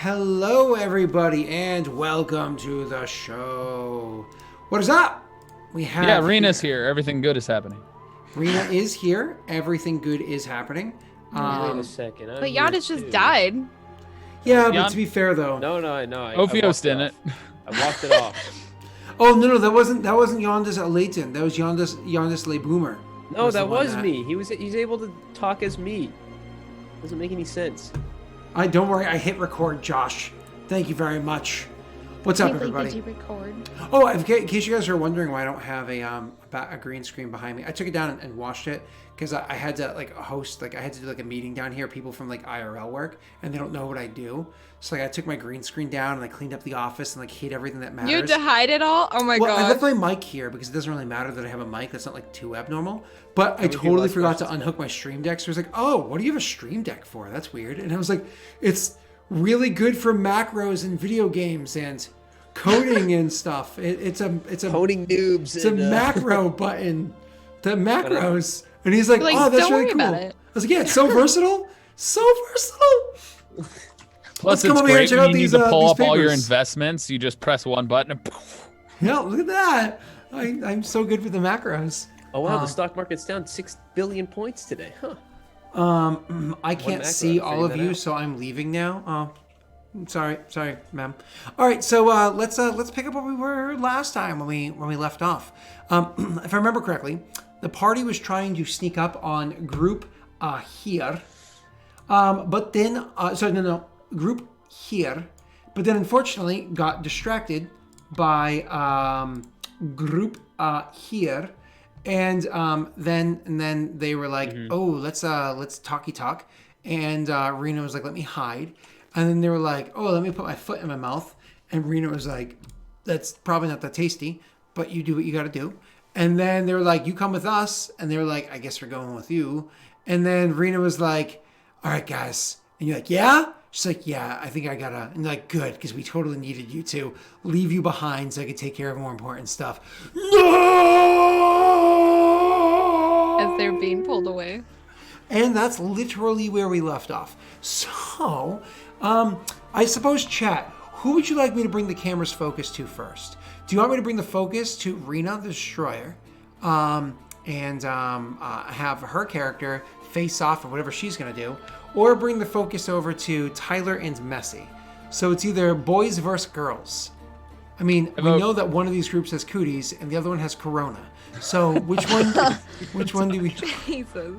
Hello, everybody, and welcome to the show. What is up? We have Rena's here. Everything good is happening. Rena is here. Everything good is happening. Wait a second. But Giannis just died. Yeah, but to be fair though, No. Ophios didn't. I walked it off. Oh no, that wasn't Yondas Leighton. That was Yondas Le Boomer. No, that was me. He's able to talk as me. Doesn't make any sense. Don't worry, I hit record, Josh. Thank you very much. What's up, everybody? Did you record? Oh, in case you guys are wondering why I don't have a green screen behind me, I took it down and washed it because I had to host I had to do a meeting down here. People from IRL work and they don't know what I do, so I took my green screen down and I cleaned up the office and hid everything that matters. You had to hide it all? Oh my god! I left my mic here because it doesn't really matter that I have a mic. That's not too abnormal. But I totally forgot to unhook my stream deck. So I was like, "Oh, what do you have a stream deck for? That's weird." And I was like, "It's really good for macros in video games and coding and stuff. It's a coding noobs. It's a macro button. The macros." And he's like, "Oh, that's really cool." I was like, "Yeah, it's so versatile, so versatile." Plus, it's great when you need to pull up all your investments. You just press one button and poof. Yeah, look at that. I'm so good with the macros. Oh wow, the stock market's down 6 billion points today, huh? I can't see all of you, so I'm leaving now. Sorry, ma'am. All right, so let's pick up where we were last time when we left off. If I remember correctly, the party was trying to sneak up on group here, but then group here, but then unfortunately got distracted by group here. And then they were like, "Oh, let's talk." And Rena was like, "Let me hide." And then they were like, "Oh, let me put my foot in my mouth." And Rena was like, "That's probably not that tasty, but you do what you got to do." And then they were like, "You come with us." And they were like, "I guess we're going with you." And then Rena was like, "All right, guys." And you're like, "Yeah?" She's like, "Yeah, I think I gotta." And you're like, "Good, because we totally needed you to leave you behind so I could take care of more important stuff." No! As they're being pulled away. And that's literally where we left off. So, I suppose, chat, who would you like me to bring the camera's focus to first? Do you want me to bring the focus to Rena the Destroyer, and have her character face off or whatever she's gonna do, or bring the focus over to Tyler and Messy? So it's either boys versus girls. I mean, we know that one of these groups has cooties and the other one has corona. So which one do we? Jesus.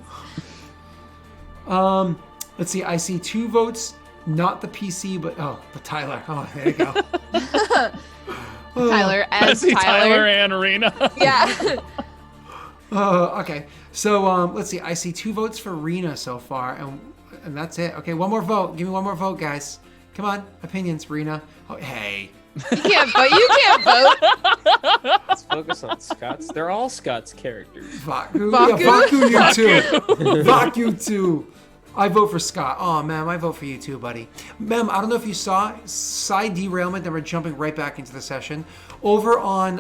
Let's see. I see 2 votes, not the PC, but Tyler. Oh, there you go. Tyler as Tyler and Rena. Yeah. Okay. So let's see. I see 2 votes for Rena so far, and that's it. Okay, one more vote. Give me one more vote, guys. Come on, opinions, Rena. Oh, hey. You can't vote. You can't vote. Let's focus on Scott's. They're all Scott's characters. Vaku. Yeah, Vaku, you too. Vaku too. I vote for Scott. Oh, ma'am, I vote for you too, buddy. Ma'am, I don't know if you saw side derailment, then we're jumping right back into the session. Over on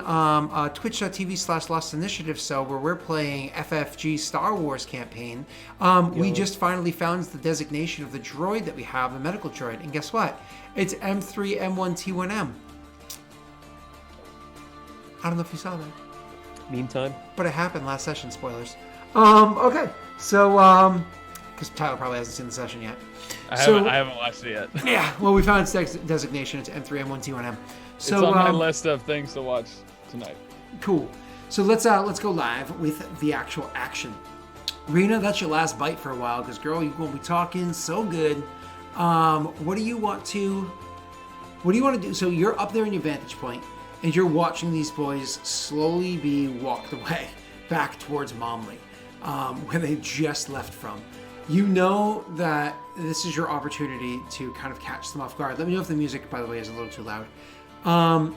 twitch.tv/Lost Initiative, where we're playing FFG Star Wars campaign, we just finally found the designation of the droid that we have, the medical droid. And guess what? It's M3M1T1M. I don't know if you saw that. Meantime. But it happened last session, spoilers. Okay, so, because Tyler probably hasn't seen the session yet. I haven't watched it yet. Yeah, well, we found its designation. It's M3M1T1M. So, it's on my list of things to watch tonight. Cool. So let's go live with the actual action. Rena, that's your last bite for a while, because girl, you're gonna be talking so good. What do you want to do? So you're up there in your vantage point, and you're watching these boys slowly be walked away back towards Momley, where they just left from. You know that this is your opportunity to kind of catch them off guard. Let me know if the music, by the way, is a little too loud.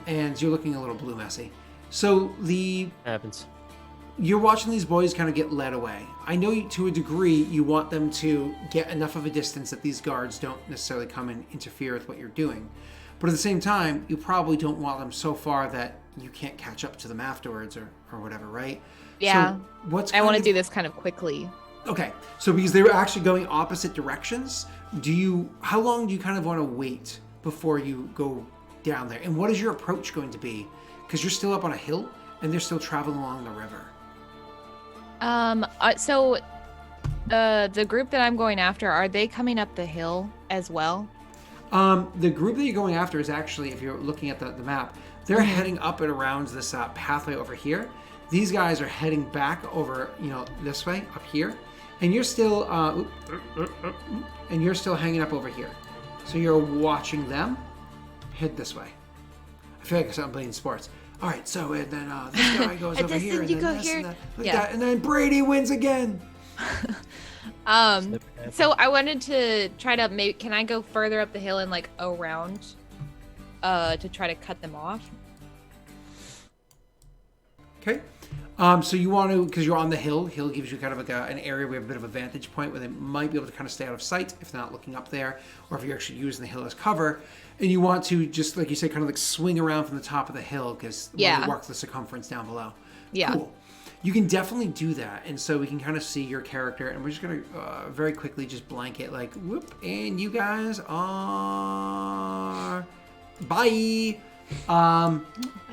And you're looking a little blue messy. So happens. You're watching these boys kind of get led away. I know to a degree you want them to get enough of a distance that these guards don't necessarily come and interfere with what you're doing. But at the same time, you probably don't want them so far that you can't catch up to them afterwards or whatever, right? Yeah. So I want to do this kind of quickly. Okay. So because they were actually going opposite directions, how long do you kind of want to wait before you go down there. And what is your approach going to be? Because you're still up on a hill and they're still traveling along the river. So the group that I'm going after, are they coming up the hill as well? The group that you're going after is actually, if you're looking at the map, they're heading up and around this pathway over here. These guys are heading back over, this way, up here. And you're still, hanging up over here. So you're watching them head this way. I feel like I'm playing sports. All right, so and then this guy goes over here, and then this, and that, like that, and then Brady wins again. So I wanted to try to maybe, can I go further up the hill and like around to try to cut them off? Okay. So you want to, because you're on the hill, hill gives you kind of like an area where you have a bit of a vantage point where they might be able to kind of stay out of sight if they're not looking up there, or if you're actually using the hill as cover. And you want to just, like you said, kind of like swing around from the top of the hill because you walk the circumference down below. Yeah. Cool. You can definitely do that. And so we can kind of see your character, and we're just going to very quickly just blanket like, whoop, and you guys are... Bye!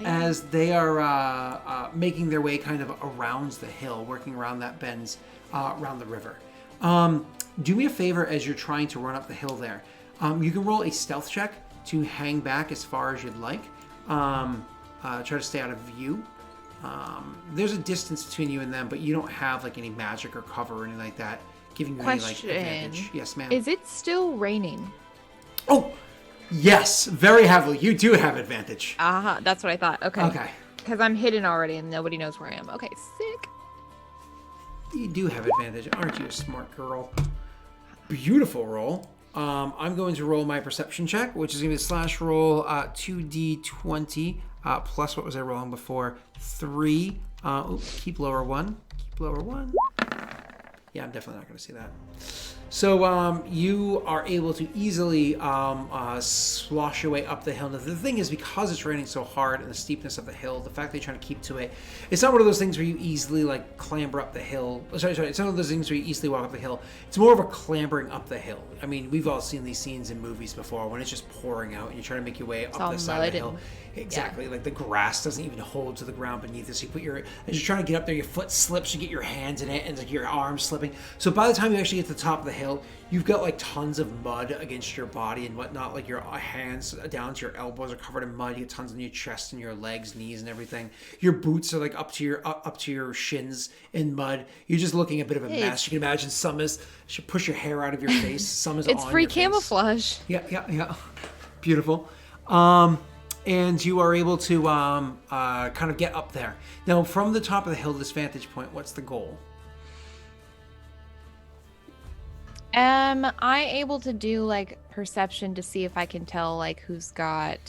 As they are making their way kind of around the hill, working around that bends around the river. Do me a favor as you're trying to run up the hill there. You can roll a stealth check to hang back as far as you'd like. Try to stay out of view. There's a distance between you and them, but you don't have like any magic or cover or anything like that giving you any like advantage. Yes, ma'am. Is it still raining? Oh! Yes, very heavily. You do have advantage. That's what I thought. Okay. Okay. Because I'm hidden already and nobody knows where I am. Okay, sick. You do have advantage. Aren't you a smart girl? Beautiful roll. I'm going to roll my perception check, which is going to be slash roll 2d20 plus what was I rolling before? 3. Keep lower 1. Keep lower 1. Yeah, I'm definitely not going to see that. So you are able to easily slosh your way up the hill. Now, the thing is, because it's raining so hard and the steepness of the hill, the fact that you're trying to keep to it, it's not one of those things where you easily like clamber up the hill. Sorry, it's not one of those things where you easily walk up the hill. It's more of a clambering up the hill. I mean, we've all seen these scenes in movies before when it's just pouring out and you're trying to make your way up the side of the hill. Exactly. Yeah. Like the grass doesn't even hold to the ground beneath us. You put as you're trying to get up there, your foot slips, you get your hands in it, and like your arms slipping. So by the time you actually get to the top of the hill, you've got like tons of mud against your body and whatnot. Like your hands down to your elbows are covered in mud. You get tons on your chest and your legs, knees, and everything. Your boots are like up to your shins in mud. You're just looking a bit of a mess. You can imagine some is should push your hair out of your face. Some is it's on free your camouflage. Face. Yeah. Beautiful. And you are able to kind of get up there. Now, from the top of the hill, this vantage point, what's the goal? Am I able to do like perception to see if I can tell like who's got?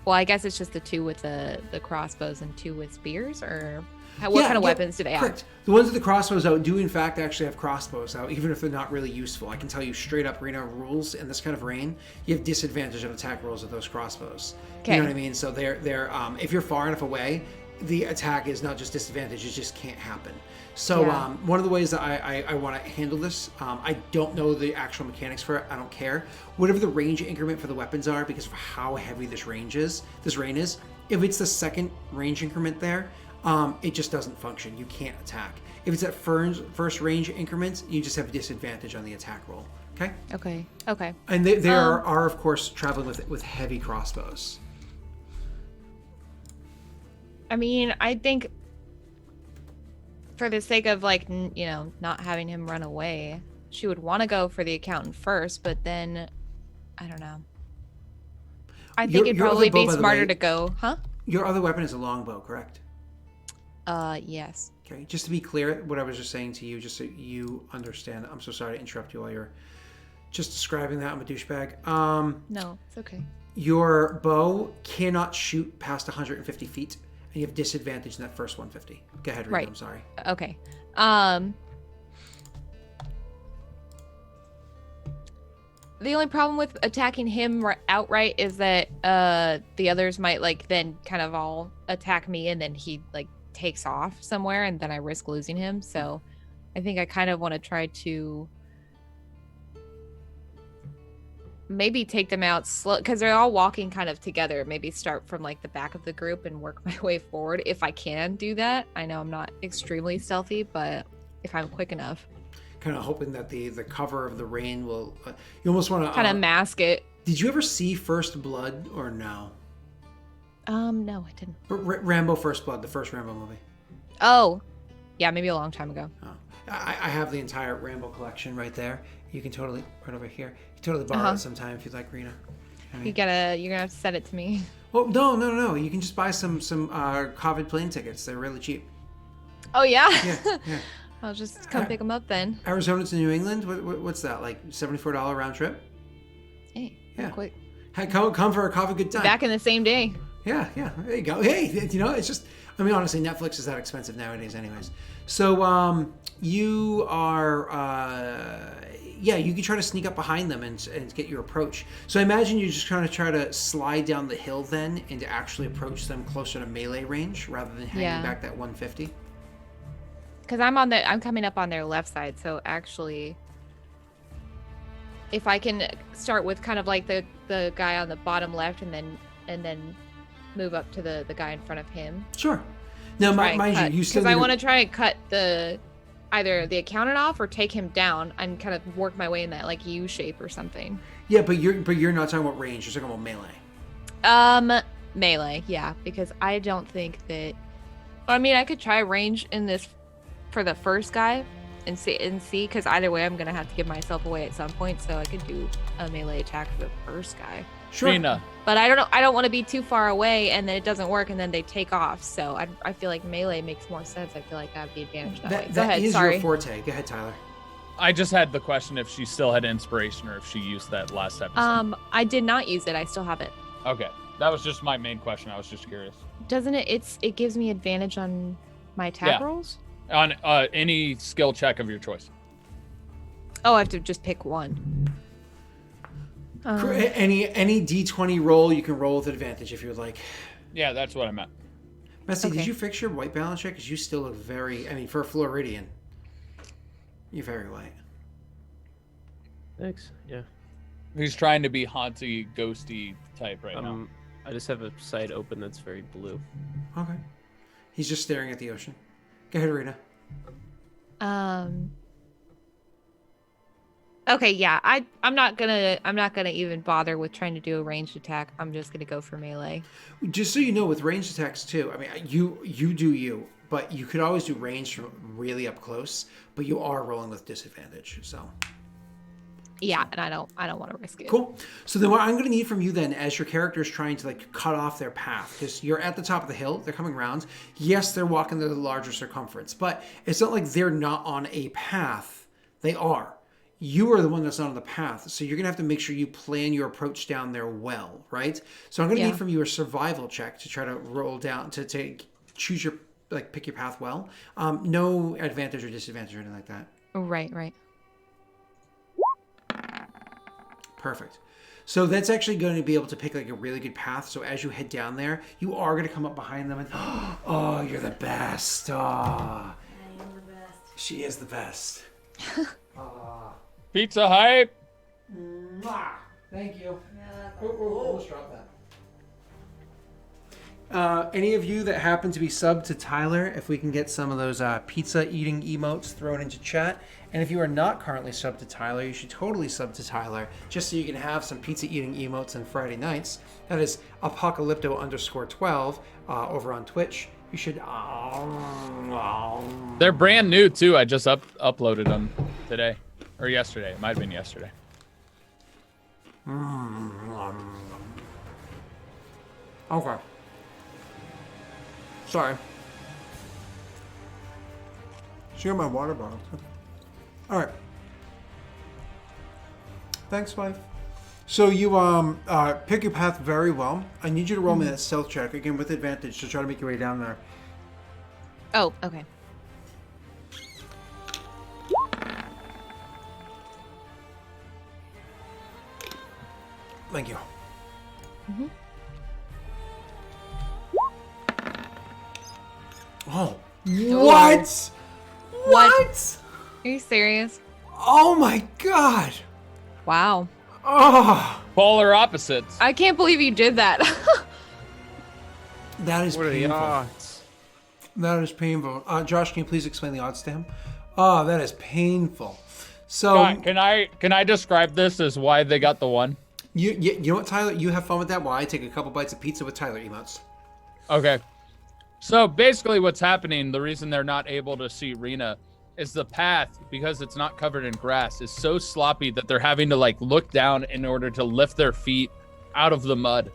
Well, I guess it's just the 2 with the crossbows and 2 with spears, or what kind of weapons do they have? The ones with the crossbows out do in fact actually have crossbows out, even if they're not really useful. I can tell you straight up, Reno, rules in this kind of rain, you have disadvantage on attack rolls with those crossbows. Okay. You know what I mean? So they're if you're far enough away, the attack is not just disadvantage; it just can't happen. So one of the ways that I want to handle this, I don't know the actual mechanics for it. I don't care. Whatever the range increment for the weapons are, because of how heavy this rain is, if it's the second range increment there, it just doesn't function. You can't attack. If it's at first range increments, you just have disadvantage on the attack roll. Okay? Okay. And they are of course traveling with heavy crossbows. I mean, I think for the sake of like, not having him run away, she would want to go for the accountant first, but then I don't know. I think it'd probably be smarter to go, huh? Your other weapon is a longbow, correct? Yes. Okay, just to be clear, what I was just saying to you, just so you understand, I'm so sorry to interrupt you while you're just describing that. I'm a douchebag. No, it's okay. Your bow cannot shoot past 150 feet, and you have disadvantage in that first 150. Go ahead, Rita, I'm sorry. Okay. The only problem with attacking him outright is that the others might like then kind of all attack me, and then he like takes off somewhere, and then I risk losing him. So I think I kind of want to try to maybe take them out slow because they're all walking kind of together. Maybe start from like the back of the group and work my way forward if I can do that. I know I'm not extremely stealthy, but if I'm quick enough. Kind of hoping that the cover of the rain will. You almost want to kind of mask it. Did you ever see First Blood or no? No, I didn't. Rambo First Blood, the first Rambo movie. Oh, yeah, maybe a long time ago. Oh. I have the entire Rambo collection right there. You can totally, right over here. You can totally borrow it sometime if you'd like, Rena. I mean, you're gonna have to send it to me. Well, no. You can just buy some COVID plane tickets. They're really cheap. Oh yeah. Yeah. I'll just come pick them up then. Arizona to New England. What's that like? $74 round trip. Hey, yeah. Quick. Hey, come for a coffee good time. Back in the same day. Yeah. There you go. Hey, it's just. I mean, honestly, Netflix is that expensive nowadays, anyways. So, you are. You can try to sneak up behind them and get your approach. So I imagine you're just trying to slide down the hill then and to actually approach them closer to melee range rather than hanging back that 150. Because I'm coming up on their left side, so actually, if I can start with kind of like the guy on the bottom left and then move up to the guy in front of him. Sure. Now, mind you still because I want to try and cut either the accountant off or take him down and kind of work my way in that like U shape or something. Yeah, but you're not talking about range. You're talking about melee. Melee, yeah, because I don't think that. I mean, I could try range in this for the first guy and see because either way I'm gonna have to give myself away at some point, so I could do a melee attack for the first guy. Sure. Rena. But I don't want to be too far away and then it doesn't work and then they take off. So I feel like melee makes more sense. I feel like I have the advantage that way. Go ahead. Is sorry. Your forte. Go ahead, Tyler. I just had the question if she still had inspiration or if she used that last episode. I did not use it. I still have it. Okay, that was just my main question. I was just curious. Doesn't it? It gives me advantage on my attack rolls. On any skill check of your choice. Oh, I have to just pick one. Any D20 roll you can roll with advantage if you would like. Yeah, that's what I meant. Messi, did you fix your white balance check? Because you still look very. I mean, for a Floridian, you're very white. Thanks. Yeah. He's trying to be haunty, ghosty type right now. I just have a site open that's very blue. Okay. He's just staring at the ocean. Go ahead, Rena. Okay, yeah. I'm not gonna even bother with trying to do a ranged attack. I'm just gonna go for melee. Just so you know, with ranged attacks too. I mean, you do you, but you could always do ranged from really up close. But you are rolling with disadvantage, so. Yeah, and I don't want to risk it. Cool. So then what I'm going to need from you then, as your character is trying to like cut off their path, because you're at the top of the hill, they're coming around. Yes, they're walking the larger circumference, but it's not like they're not on a path. They are. You are the one that's not on the path, so you're going to have to make sure you plan your approach down there well, right? So I'm going to need from you a survival check to try to roll down, to choose your, like, pick your path well. No advantage or disadvantage or anything like that. Right. Perfect. So that's actually going to be able to pick like a really good path. So as you head down there, you are going to come up behind them and, oh, you're the best. Oh. I am the best. She is the best. Pizza hype. Thank you. Almost dropped that. Any of you that happen to be subbed to Tyler, if we can get some of those pizza eating emotes thrown into chat. And if you are not currently subbed to Tyler, you should totally sub to Tyler just so you can have some pizza eating emotes on Friday nights. That is apocalypto_12 over on Twitch. You should. They're brand new too. I just uploaded them today or yesterday. It might have been yesterday. Okay. Sorry. Share my water bottle. All right. Thanks, wife. So you pick your path very well. I need you to roll me that stealth check again with advantage to try to make your way down there. Oh, okay. Thank you. Oh. What? What? Are you serious? Oh my god. Wow. Oh, Polar opposites. I can't believe you did that. that is What are the painful. odds? That is painful. Josh, can you please explain the odds to him? Oh, that is painful. So God, can I describe this as why they got the one? you know what, Tyler? You have fun with that while I take a couple bites of pizza with Tyler emotes. Okay. So basically what's happening, the reason they're not able to see Rena is the path, because it's not covered in grass, is so sloppy that they're having to like look down in order to lift their feet out of the mud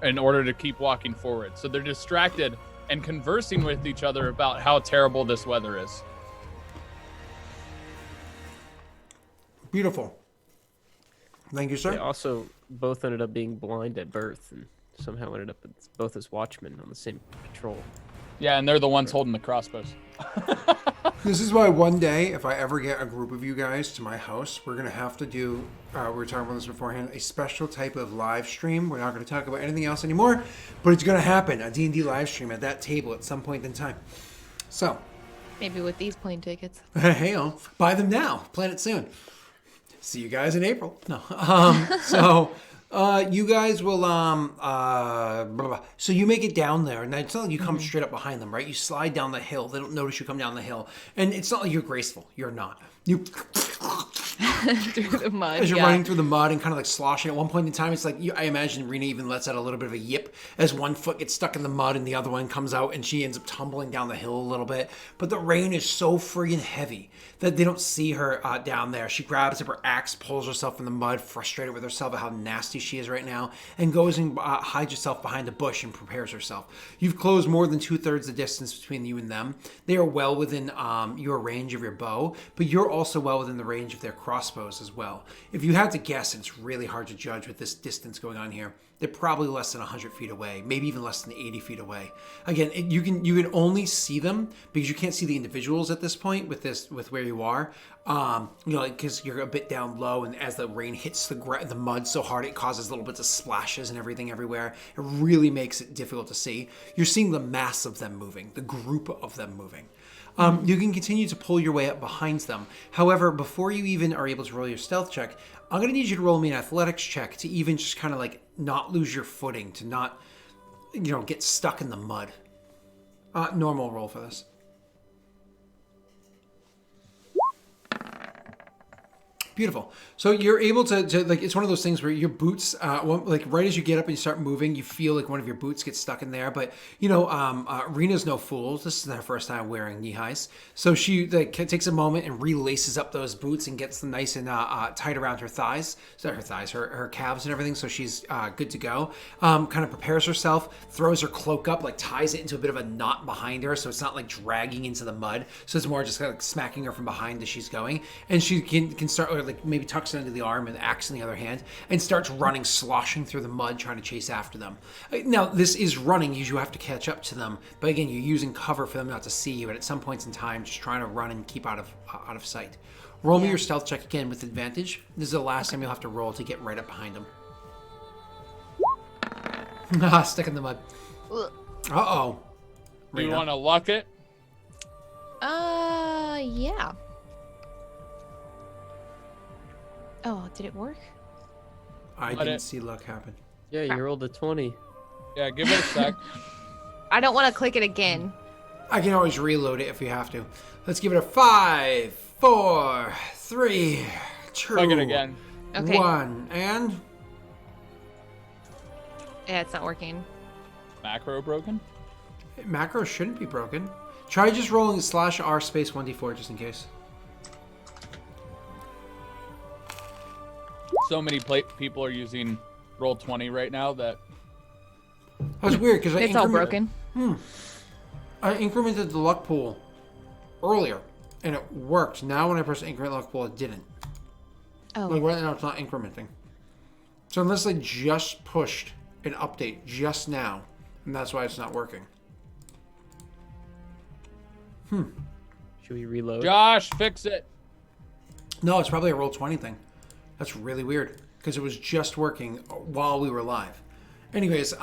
in order to keep walking forward. So they're distracted and conversing with each other about how terrible this weather is. Beautiful. Thank you, sir. They also both ended up being blind at birth and somehow ended up both as watchmen on the same patrol. Yeah, and they're the ones holding the crossbows. This is why one day, if I ever get a group of you guys to my house, we're going to have to do, we were talking about this beforehand, a special type of live stream. We're not going to talk about anything else anymore, but it's going to happen, a D&D live stream at that table at some point in time. So. Maybe with these plane tickets. Hey, buy them now. Plan it soon. See you guys in April. No. You guys will, blah, blah. So you make it down there, and it's not like you come straight up behind them, right? You slide down the hill. They don't notice you come down the hill. And it's not like you're graceful. You're not. You through the mud. as you're running through the mud and kind of like sloshing. At one point in time, it's like I imagine Rena even lets out a little bit of a yip as one foot gets stuck in the mud and the other one comes out, and she ends up tumbling down the hill a little bit. But the rain is so friggin' heavy that they don't see her down there. She grabs up her axe, pulls herself in the mud, frustrated with herself at how nasty she is right now, and goes and hides herself behind a bush and prepares herself. You've closed more than 2/3 the distance between you and them. They are well within your range of your bow, but you're also well within the range of their crossbows as well. If you had to guess, and it's really hard to judge with this distance going on here, they're probably less than 100 feet away, maybe even less than 80 feet away. Again, you can only see them because you can't see the individuals at this point with where you are. Because you're a bit down low, and as the rain hits the mud so hard, it causes little bits of splashes and everything everywhere. It really makes it difficult to see. You're seeing the mass of them moving, the group of them moving. You can continue to pull your way up behind them. However, before you even are able to roll your stealth check, I'm going to need you to roll me an athletics check to even just kind of like not lose your footing, to not, get stuck in the mud. Normal roll for this. Beautiful. So you're able to like, it's one of those things where your boots, like right as you get up and you start moving, you feel like one of your boots gets stuck in there. But Rena's no fool. This is her first time wearing knee highs, so she takes a moment and relaces up those boots and gets them nice and tight around her thighs. So her calves and everything. So she's good to go. Kind of prepares herself, throws her cloak up, like ties it into a bit of a knot behind her, so it's not like dragging into the mud. So it's more just kind of like smacking her from behind as she's going, and she can start. Like maybe tucks it under the arm and the axe in the other hand and starts running, sloshing through the mud, trying to chase after them. Now, this is running, you have to catch up to them, but again, you're using cover for them not to see you, and at some points in time, just trying to run and keep out of sight. Roll me your stealth check again with advantage. This is the last time you'll have to roll to get right up behind them. Stuck in the mud. Uh-oh. You want to luck it? Yeah. Oh, did it work? I didn't see luck happen. Yeah, you rolled a 20. Yeah, give it a sec. I don't want to click it again. I can always reload it if you have to. Let's give it a 5, 4, 3, 2, Click it again. Okay. 1, and... Yeah, it's not working. Macro broken? Macro shouldn't be broken. Try just rolling /R space 1d4 just in case. So many people are using Roll20 right now that... That's weird because it's all broken. I incremented the luck pool earlier and it worked. Now when I press increment luck pool, it didn't. Oh. Like right now it's not incrementing. So unless I just pushed an update just now, and that's why it's not working. Should we reload? Josh, fix it. No, it's probably a Roll20 thing. That's really weird because it was just working while we were live. Anyways,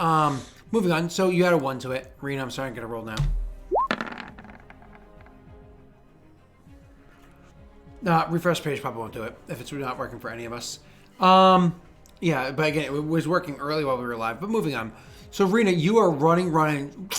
moving on. So you had a 1 to it. Rena, I'm sorry, I'm going to roll now. Refresh page probably won't do it if it's not working for any of us. Yeah, but again, it was working early while we were live. But moving on. So, Rena, you are running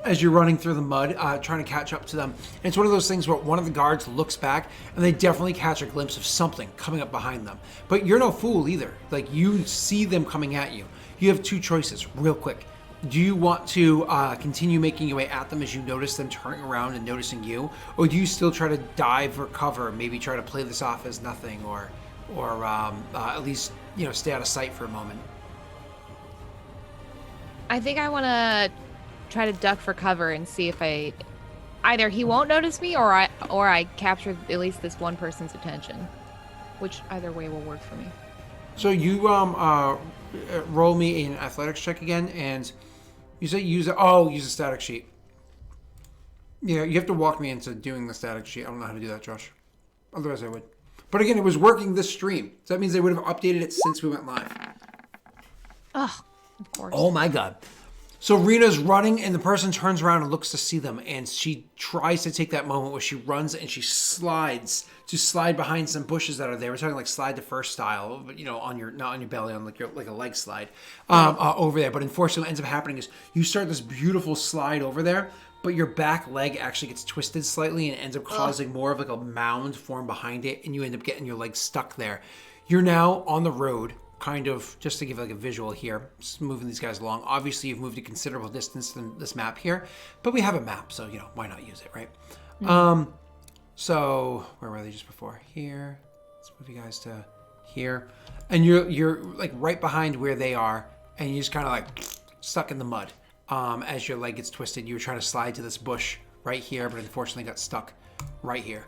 as you're running through the mud, trying to catch up to them. And it's one of those things where one of the guards looks back, and they definitely catch a glimpse of something coming up behind them. But you're no fool either. Like, you see them coming at you. You have two choices, real quick. Do you want to continue making your way at them as you notice them turning around and noticing you? Or do you still try to dive for cover, maybe try to play this off as nothing, or at least, stay out of sight for a moment? I think I want to try to duck for cover and see if either he won't notice me or I capture at least this one person's attention, which either way will work for me. So you roll me an athletics check again, and you say use a static sheet. Yeah, you have to walk me into doing the static sheet. I don't know how to do that, Josh. Otherwise I would. But again, it was working this stream. So that means they would have updated it since we went live. Ugh, of course. Oh my god. So Rena's running, and the person turns around and looks to see them, and she tries to take that moment where she runs and she slides to slide behind some bushes that are there. We're talking like slide to first style, but not on your belly, on like a leg slide over there. But unfortunately, what ends up happening is you start this beautiful slide over there, but your back leg actually gets twisted slightly and ends up causing more of like a mound form behind it, and you end up getting your leg stuck there. You're now on the road. Kind of, just to give like a visual here, just moving these guys along. Obviously, you've moved a considerable distance than this map here, but we have a map, so, why not use it, right? Mm-hmm. So, where were they just before? Here. Let's move you guys to here. And you're like right behind where they are, and you just kind of like stuck in the mud. As your leg gets twisted, you were trying to slide to this bush right here, but unfortunately got stuck right here.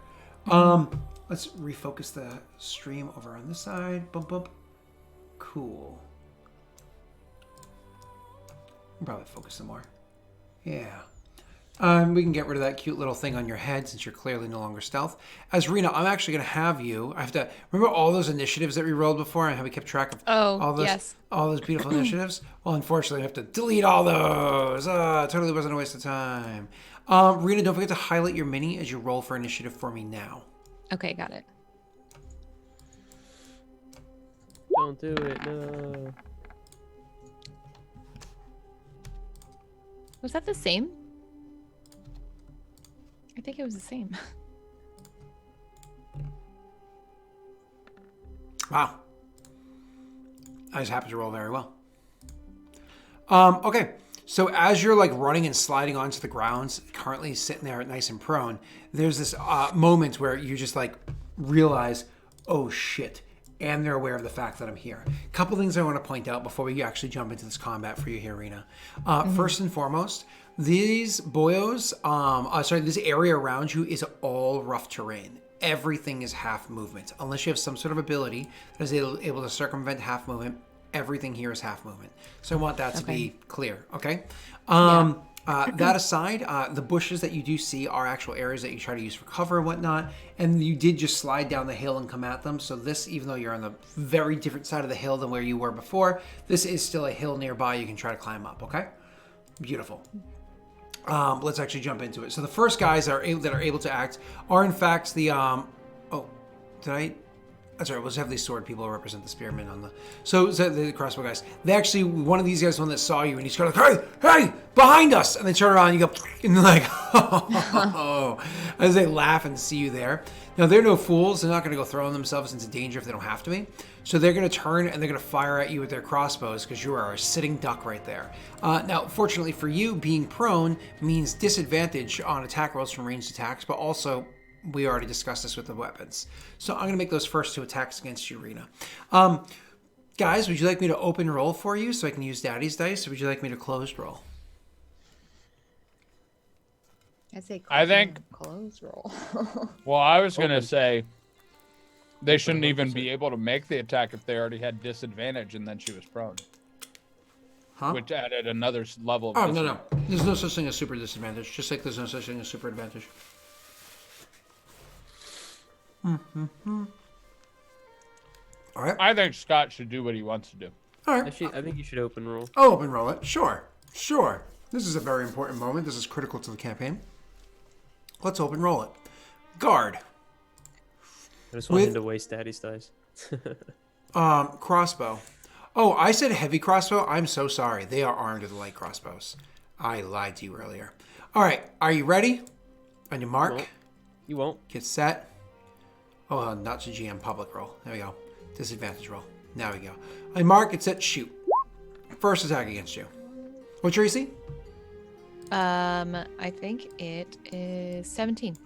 Let's refocus the stream over on this side. Bump, bump. Cool. Probably focus some more. Yeah. We can get rid of that cute little thing on your head since you're clearly no longer stealth. As Rena, I'm actually going to have you. I have to remember all those initiatives that we rolled before and how we kept track of all those beautiful initiatives. Well, unfortunately, I have to delete all those. Totally wasn't a waste of time. Rena, don't forget to highlight your mini as you roll for initiative for me now. Okay, got it. Don't do it, no. Was that the same? I think it was the same. Wow. I just happened to roll very well. Okay. So as you're like running and sliding onto the ground, currently sitting there nice and prone, there's this moment where you just like realize, oh shit. And they're aware of the fact that I'm here. A couple things I want to point out before we actually jump into this combat for you here, Rena. First and foremost, these boyos, this area around you is all rough terrain. Everything is half movement. Unless you have some sort of ability that is able to circumvent half movement, everything here is half movement. So I want that to be clear, okay? That aside, the bushes that you do see are actual areas that you try to use for cover and whatnot, and you did just slide down the hill and come at them. So this, even though you're on the very different side of the hill than where you were before, this is still a hill nearby you can try to climb up, okay? Beautiful. Let's actually jump into it. So the first guys that are able to act are in fact the, that's right, we'll just have these sword people represent the spearmen on the... So the crossbow guys. They actually, one of these guys, one that saw you, and he's kind of like, hey, behind us! And they turn around, and you go, and they're like, oh, as they laugh and see you there. Now, they're no fools. They're not going to go throwing themselves into danger if they don't have to be. So they're going to turn, and they're going to fire at you with their crossbows, because you are a sitting duck right there. Now, fortunately for you, being prone means disadvantage on attack rolls from ranged attacks, but also... we already discussed this with the weapons. So I'm going to make those first two attacks against you, Rena. Guys, would you like me to open roll for you so I can use Daddy's dice, or would you like me to closed roll? I say closed roll. Well, I was going to say they shouldn't even be able to make the attack if they already had disadvantage and then she was prone. Huh? Which added another level of no. There's no such thing as super disadvantage, just like there's no such thing as super advantage. Mm-hmm. All right. I think Scott should do what he wants to do. All right. Actually, I think you should open roll. I'll open roll it. Sure. This is a very important moment. This is critical to the campaign. Let's open roll it. Guard. I just want him to waste Daddy's dice. Crossbow. Oh, I said heavy crossbow. I'm so sorry. They are armed with light crossbows. I lied to you earlier. All right, are you ready? On your mark. You won't. Get set. Oh, not to GM public roll. There we go. Disadvantage roll. Now we go. On mark, get set, shoot. First attack against you. What's your AC? I think it is 17.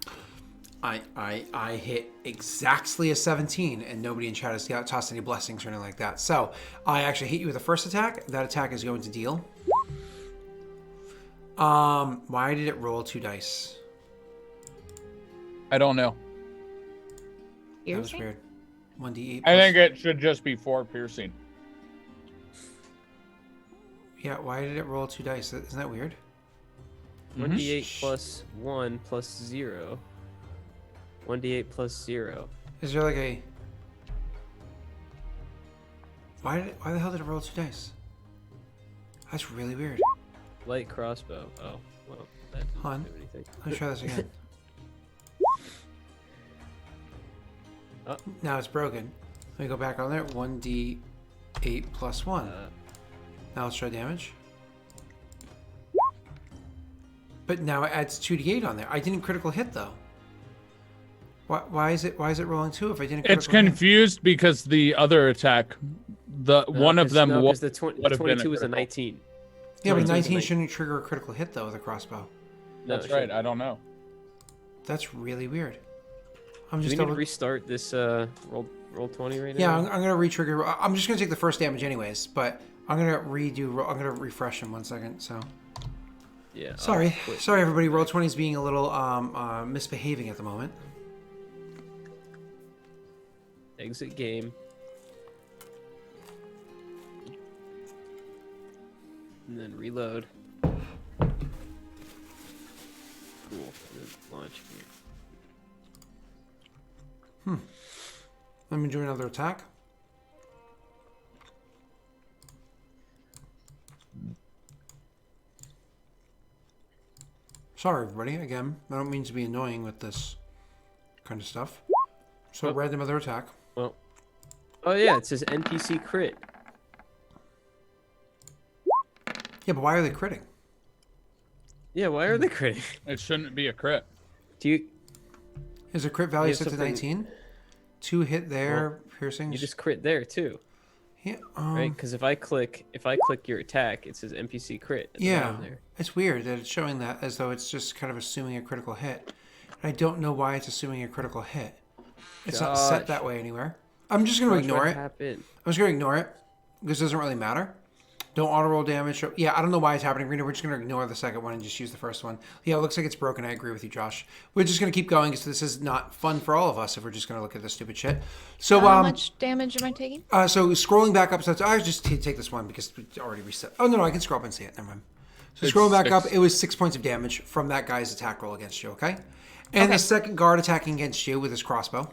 I hit exactly a 17, and nobody in chat has tossed any blessings or anything like that. So I actually hit you with the first attack. That attack is going to deal. Why did it roll 2 dice? I don't know. That was weird. 1d8. I think it should just be 4 piercing. Yeah, why did it roll 2 dice? Isn't that weird? 1d8 plus 1 plus 0. 1d8 plus 0. Is there like a... Why the hell did it roll 2 dice? That's really weird. Light crossbow. Oh, well, that doesn't Hold on. do anything. Let me try this again. Oh. Now it's broken. Let me go back on there. 1d8 plus 1. Now let's try damage. But now it adds 2d8 on there. I didn't critical hit though. Why is it rolling 2 if I didn't critical It's confused because the other attack, one of them was the would have been 22 was a critical. 19. Yeah, but 22 is a 19 shouldn't trigger a critical hit though with a crossbow. No, That's it right. shouldn't. I don't know. That's really weird. I'm Do just we need to restart this roll 20 right Yeah, now? I'm gonna re-trigger. I'm just gonna take the first damage anyways, but I'm gonna I'm gonna refresh him 1 second. So Yeah. sorry everybody. Roll 20 is being a little misbehaving at the moment. Exit game. And then reload. Cool. And then launch. Let me do another attack. Sorry, everybody. Again, I don't mean to be annoying with this kind of stuff. So, random other attack. Well. Oh yeah, it says NPC crit. Yeah, but why are they critting? Yeah, why are they critting? It shouldn't be a crit. Do you? Is a crit value There's set to something- 19? 2 hit there, piercings. You just crit there too, Yeah, right? Because if I click your attack, it says NPC crit. At the yeah. bottom there. It's weird that it's showing that as though it's just kind of assuming a critical hit. And I don't know why it's assuming a critical hit. It's not set Josh. that way anywhere. I'm just going to ignore it. Happen. I'm just going to ignore it because it doesn't really matter. Don't auto roll damage. Yeah, I don't know why it's happening, Rena. We're just going to ignore the second one and just use the first one. Yeah, it looks like it's broken. I agree with you, Josh. We're just going to keep going because this is not fun for all of us if we're just going to look at this stupid shit. So, How much damage am I taking? so scrolling back up, so I just take this one because it's already reset. Oh, no, I can scroll up and see it. Never mind. So It's scrolling back 6. up, it was 6 points of damage from that guy's attack roll against you, okay? And the second guard attacking against you with his crossbow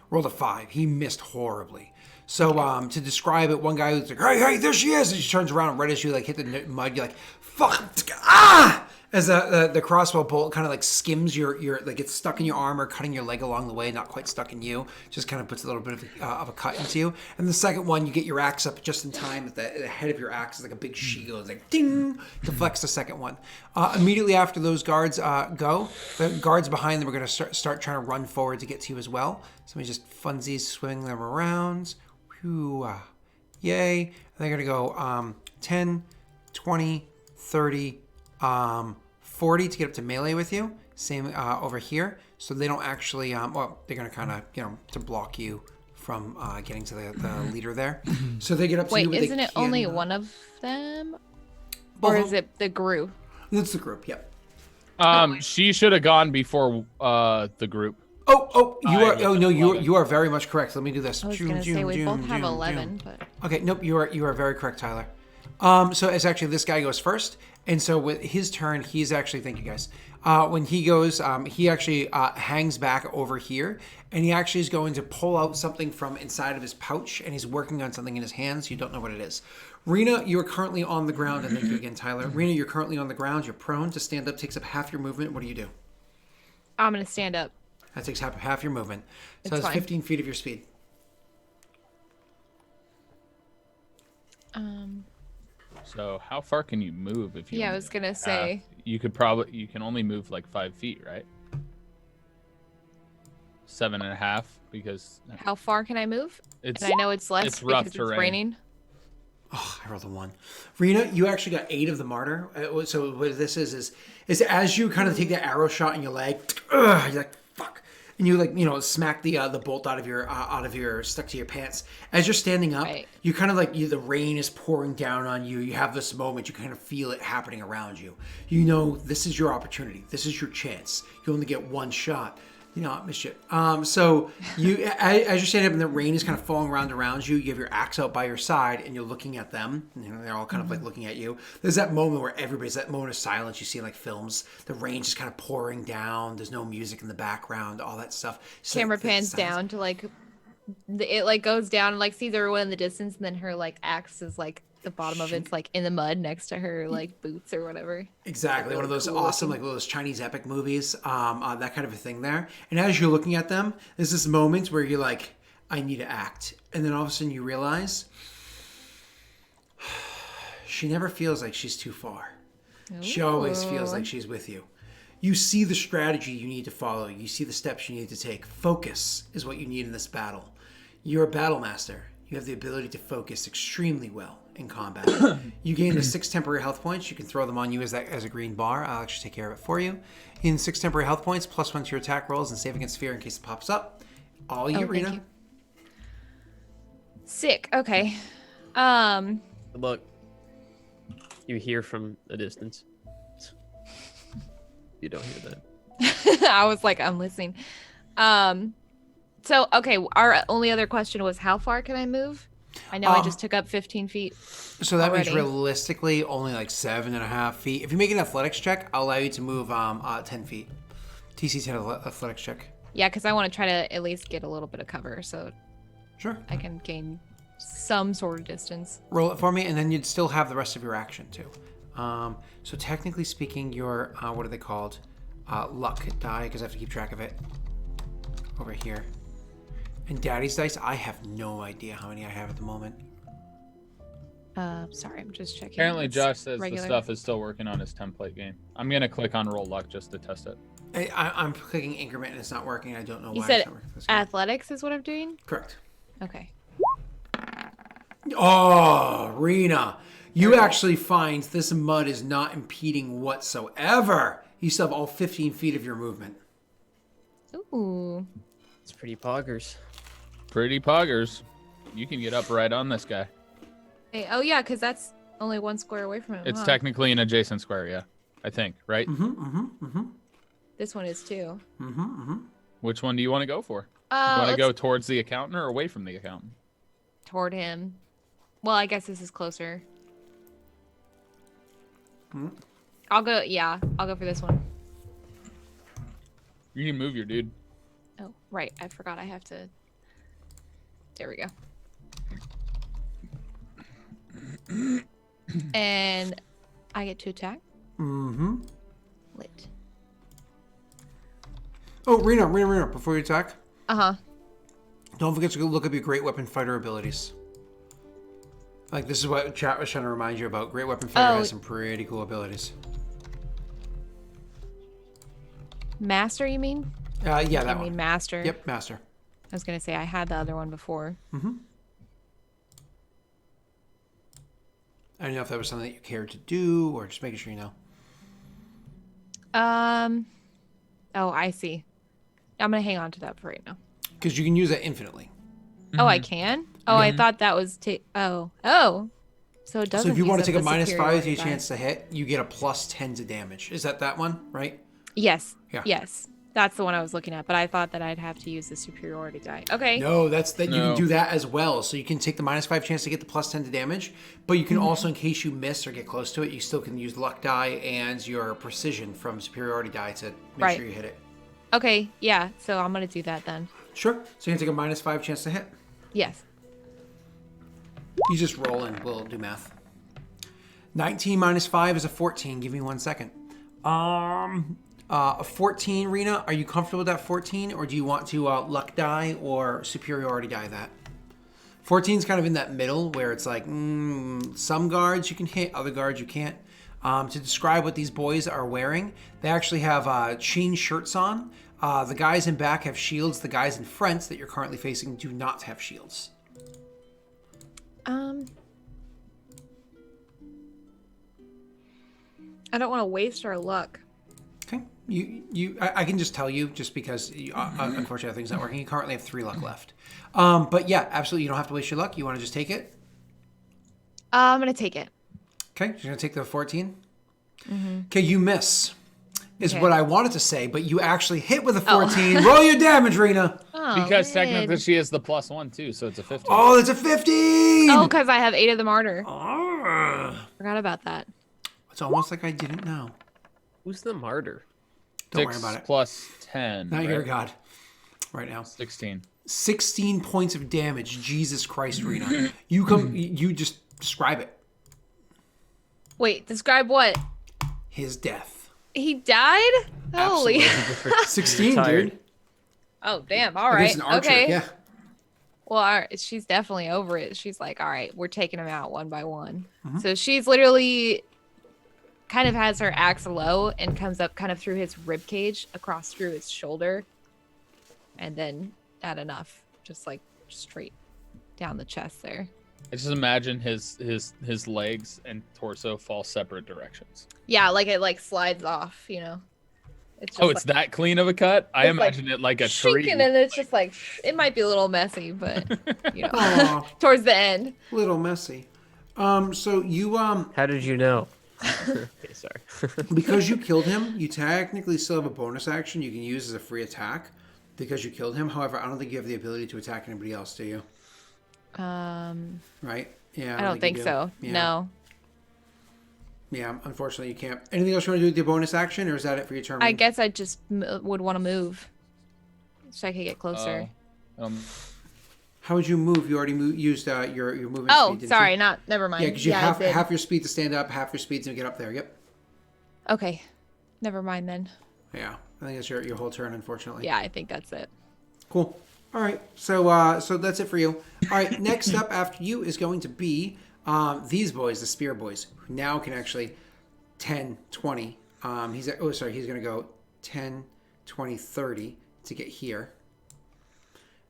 rolled a 5. He missed horribly. So to describe it, one guy was like, hey, there she is. And she turns around right as you like hit the mud. You're like, fuck, ah! As the crossbow bolt kind of like skims your like gets stuck in your arm or cutting your leg along the way, not quite stuck in you. Just kind of puts a little bit of a cut into you. And the second one, you get your axe up just in time. At the head of your axe is like a big shield. It's like ding, deflects the second one. Immediately after those guards go, the guards behind them are going to start trying to run forward to get to you as well. So we just funsies swing them around. Whew, yay. And they're going to go 10, 20, 30, 40 to get up to melee with you. Same over here. So they don't actually, well, they're going to kind of, to block you from getting to the leader there. So they get up to you. Wait, but isn't they it only can, one of them? both Or of is it the group? It's the group, yep. She should have gone before the group. You are very much correct. Let me do this. I was going to say, we both have 11, but... Okay, nope, you are very correct, Tyler. So it's actually this guy goes first, and so with his turn, he's actually, thank you guys. When he goes, he actually hangs back over here, and he actually is going to pull out something from inside of his pouch, and he's working on something in his hands. You don't know what it is. Rena, you are currently on the ground, and thank you again, Tyler. Rena, you're currently on the ground. You're prone. To stand up takes up half your movement. What do you do? I'm going to stand up. That takes half your movement. So It's that's fine. 15 feet of your speed. So how far can you move if you? Yeah, I only was gonna have- say. You can only move like 5 feet, right? 7.5 because How far can I move? it's And I know it's less it's rough because terrain. it's raining. Oh, I rolled a 1. Rena, you actually got 8 of the martyr. So what this is as you kind of take the arrow shot in your leg, you're like, fuck. And you smack the bolt out of your stuck to your pants. As you're standing up, Right. you kind of the rain is pouring down on you. You have this moment. You kind of feel it happening around you. You know this is your opportunity. This is your chance. You only get one shot. I missed it. So you, as you're standing up and the rain is kind of falling around you, you have your axe out by your side and you're looking at them. They're all kind of like looking at you. There's that moment where that moment of silence you see in like films. The rain's just kind of pouring down. There's no music in the background, all that stuff. So Camera the pans silence. down to it goes down and sees everyone in the distance, and then her axe is the bottom of it's in the mud next to her boots or whatever. Exactly, one of those cool awesome, looking. one of those Chinese epic movies, that kind of a thing there. And as you're looking at them, there's this moment where you're like, I need to act. And then all of a sudden you realize she never feels like she's too far. She always feels like she's with you. You see the strategy you need to follow. You see the steps you need to take. Focus is what you need in this battle. You're a battle master. You have the ability to focus extremely well in combat. You gain the 6 temporary health points. You can throw them on you as a green bar. I'll actually take care of it for you. In 6 temporary health points, +1 to your attack rolls and save against fear in case it pops up. All you, Thank Rena. you. Sick. Okay. Um. Good luck. You hear from a distance. You don't hear that. I was like, I'm listening. So okay, our only other question was how far can I move? I know I just took up 15 feet. So that means already. realistically only 7.5 feet. If you make an athletics check, I'll allow you to move 10 feet. TC 10 athletics check. Yeah, because I want to try to at least get a little bit of cover so Sure. I can gain some sort of distance. Roll it for me, and then you'd still have the rest of your action too. So technically speaking, your what are they called? Luck die, because I have to keep track of it. Over here. And Daddy's dice, I have no idea how many I have at the moment. Sorry, I'm just checking. Apparently, It's Josh says regular. the stuff is still working on his template game. I'm gonna click on roll luck just to test it. I'm clicking increment and it's not working. I don't know You why said it's not working. for this game. athletics is what I'm doing? Correct. Okay. Oh, Rena, you actually find this mud is not impeding whatsoever. You still have all 15 feet of your movement. Ooh. It's pretty poggers. Pretty poggers. You can get up right on this guy. Hey, oh yeah, because that's only 1 square away from him. It's huh? technically an adjacent square, yeah. I think, right? This one is too. Which one do you want to go for? You want to Let's go towards the accountant or away from the accountant? toward him. Well, I guess this is closer. I'll go. Yeah, I'll go for this one. You can move your dude. Oh, right. I forgot I have to. There we go. And I get to attack. Lit. Oh, Rena, before you attack, Uh-huh. don't forget to look up your great weapon fighter abilities. Like, this is what chat was trying to remind you about. Great weapon fighter has some pretty cool abilities. Master, you mean? Yeah, I that mean one. master. Yep, master. I was gonna say I had the other one before. I don't know if that was something that you cared to do or just making sure you know. Oh, I see. I'm gonna hang on to that for right now. Because you can use that infinitely. Oh, I can? Oh, I thought that was Oh. So it doesn't. So if you want use to up take a the -5 to superiority your die. chance to hit, you get a +10 to damage. Is that one, right? Yes. Yeah. Yes. That's the one I was looking at, but I thought that I'd have to use the superiority die. Okay. No, that's that. You No. can do that as well. So you can take the -5 chance to get the +10 to damage, but you can also, in case you miss or get close to it, you still can use luck die and your precision from superiority die to make sure you hit it. Okay. Yeah. So I'm gonna do that then. Sure. So you can take a -5 chance to hit. Yes. You just roll and we'll do math. 19 -5 is a 14. Give me 1 second. A 14, Rena. Are you comfortable with that 14, or do you want to luck die or superiority die that? 14 is kind of in that middle where it's like some guards you can hit, other guards you can't. To describe what these boys are wearing, they actually have chain shirts on. The guys in back have shields. The guys in front that you're currently facing do not have shields. I don't want to waste our luck. Okay. I can just tell you, just because unfortunately things not working. You currently have 3 luck left. But yeah, absolutely, you don't have to waste your luck. You want to just take it? I'm gonna take it. Okay, you're gonna take the 14. Mm-hmm. Okay, you miss. Is Okay. what I wanted to say, but you actually hit with a 14. Roll your damage, Rena. Oh, Because man. technically she has the +1 too, so it's a 15. Oh, it's a 15. Oh, because I have 8 of the martyr. Forgot about that. It's almost like I didn't know. Who's the martyr? Don't 6 worry about it. plus 10. Now right? you're a god. Right now. 16. 16 points of damage. Jesus Christ, Rena. You just describe it. Wait, describe what? His death. He died? Holy. Absolutely. 16, Tired. dude. Oh, damn. All Against right. an archer, Okay. yeah. Well, she's definitely over it. She's like, all right, we're taking him out one by one. Mm-hmm. So she's literally kind of has her axe low and comes up kind of through his rib cage, across through his shoulder, and then not enough, just like straight down the chest there. I just imagine his legs and torso fall separate directions. Yeah, like it like slides off, you know. It's just Oh, it's that clean of a cut? I It's like imagine it like a shrinking, tree. and it's just like it might be a little messy, but you know, Aw. towards the end. Little messy. So you How did you know? Okay, sorry. because you killed him, you technically still have a bonus action you can use as a free attack because you killed him. However, I don't think you have the ability to attack anybody else, do you? Right? Yeah. I don't think you do. so. Yeah. No. Yeah, unfortunately you can't. Anything else you want to do with your bonus action, or is that it for your turn? I guess I just would want to move so I could get closer. How would you move? You already used your movement Oh, speed, didn't sorry, you? never mind. Yeah, because you I have did. half your speed to stand up, half your speed to get up there. Yep. Okay, never mind then. Yeah, I think that's your whole turn, unfortunately. Yeah, I think that's it. Cool. All right, so that's it for you. All right, next up after you is going to be these boys, the spear boys, who now can actually 10, 20. He's going to go 10, 20, 30 to get here.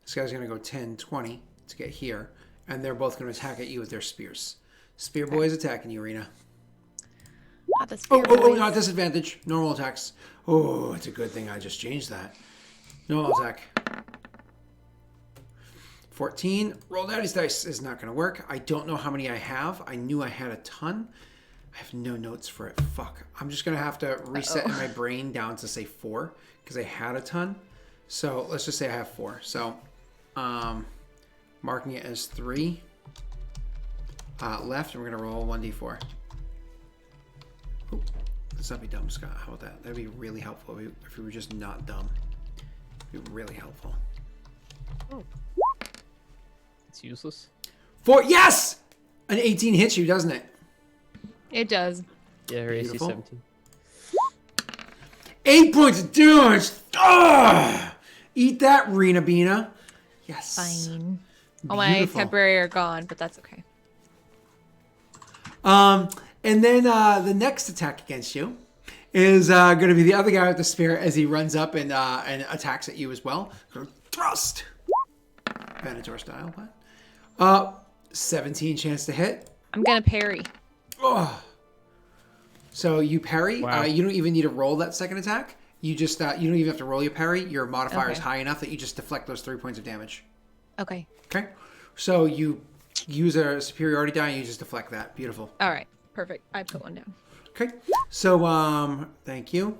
This guy's going to go 10, 20 to get here, and they're both going to attack at you with their spears. Spear boys attacking you, Rena. Not the spear Oh, boys. not disadvantage. Normal attacks. Oh, it's a good thing I just changed that. Normal attack. 14. Roll daddy's dice is not going to work. I don't know how many I have. I knew I had a ton. I have no notes for it. Fuck. I'm just going to have to reset in my brain down to say 4 because I had a ton. So let's just say I have 4. So marking it as 3 left. And we're going to roll 1d4. Oh, let's not be dumb, Scott. How about that? That'd be really helpful if we were just not dumb. It'd be really helpful. It's useless. 4. Yes! An 18 hits you, doesn't it? It does. Yeah, her AC Beautiful. 17. 8 points of damage! Ugh! Eat that, Rena Bina. Yes. Fine. All my Beautiful. temporary are gone, but that's okay. And then the next attack against you is going to be the other guy with the spear as he runs up and attacks at you as well. Thrust! Venator style. What? 17 chance to hit. I'm gonna parry. Oh. So you parry. Wow. You don't even need to roll that second attack. You just you don't even have to roll your parry. Your modifier is Okay. high enough that you just deflect those 3 points of damage. Okay. Okay. So you use a superiority die and you just deflect that. Beautiful. All right. Perfect. I put one down. Okay. So thank you.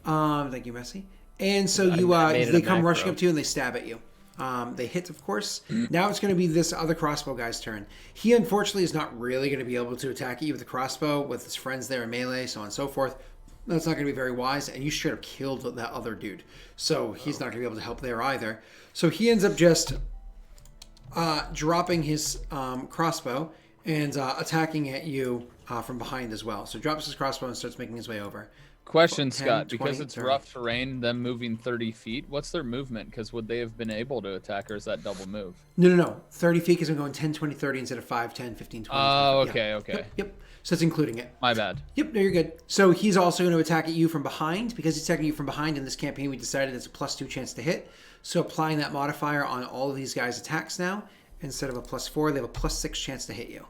Thank you, Messi. And so I made it they a come rushing macro. up to you and they stab at you. They hit, of course. Now it's going to be this other crossbow guy's turn. He, unfortunately, is not really going to be able to attack you with a crossbow with his friends there in melee, so on and so forth. That's not going to be very wise, and you straight up killed that other dude. So he's not going to be able to help there either. So he ends up just dropping his crossbow and attacking at you from behind as well. So drops his crossbow and starts making his way over. Question, 10, Scott, 20, because it's 30. rough terrain, them moving 30 feet, what's their movement? Because would they have been able to attack, or is that double move? No. 30 feet because I'm going 10, 20, 30 instead of 5, 10, 15, 20. Oh, 25. Yeah. okay. Yep. So it's including it. My bad. Yep, no, you're good. So he's also going to attack at you from behind. Because he's attacking you from behind in this campaign, we decided it's a +2 chance to hit. So applying that modifier on all of these guys' attacks now, instead of a +4, they have a +6 chance to hit you.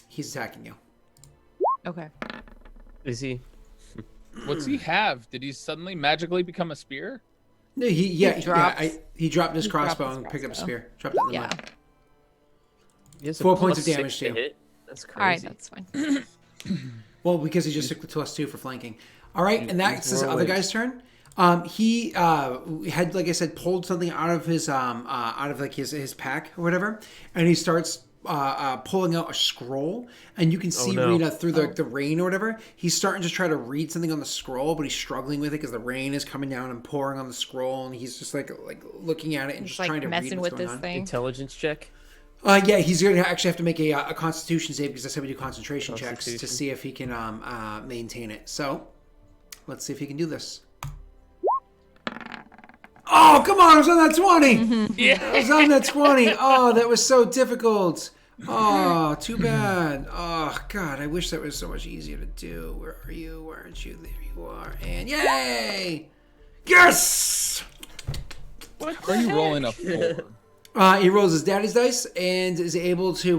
He's attacking you. Okay. Is he? What's he have? Did he suddenly magically become a spear? No, he dropped his crossbow his and picked up a crossbow. spear. Dropped it in the Yeah. mud. He has a 4 points of +6 damage to you. hit? That's crazy. All right, that's fine. Well, because he just took the +2 for flanking. All right, and that's this other whirlwind. guy's turn. He had, like I said, pulled something out of his his pack or whatever, and he starts pulling out a scroll, and you can see no. Rena through the rain or whatever. He's starting to try to read something on the scroll, but he's struggling with it because the rain is coming down and pouring on the scroll, and he's just like looking at it and just like trying to read messing what's with going this on. thing. Intelligence check. Yeah, he's going to actually have to make a Constitution save because that's how we do concentration checks to Constitution. see if he can maintain it. So, let's see if he can do this. Oh, come on! I was on that 20! Yeah. I was on that 20! Oh, that was so difficult! Oh, too bad. Oh, God, I wish that was so much easier to do. Where are you? Where aren't you? There you are. And yay! Yes! How are you rolling a 4? He rolls his daddy's dice and is able to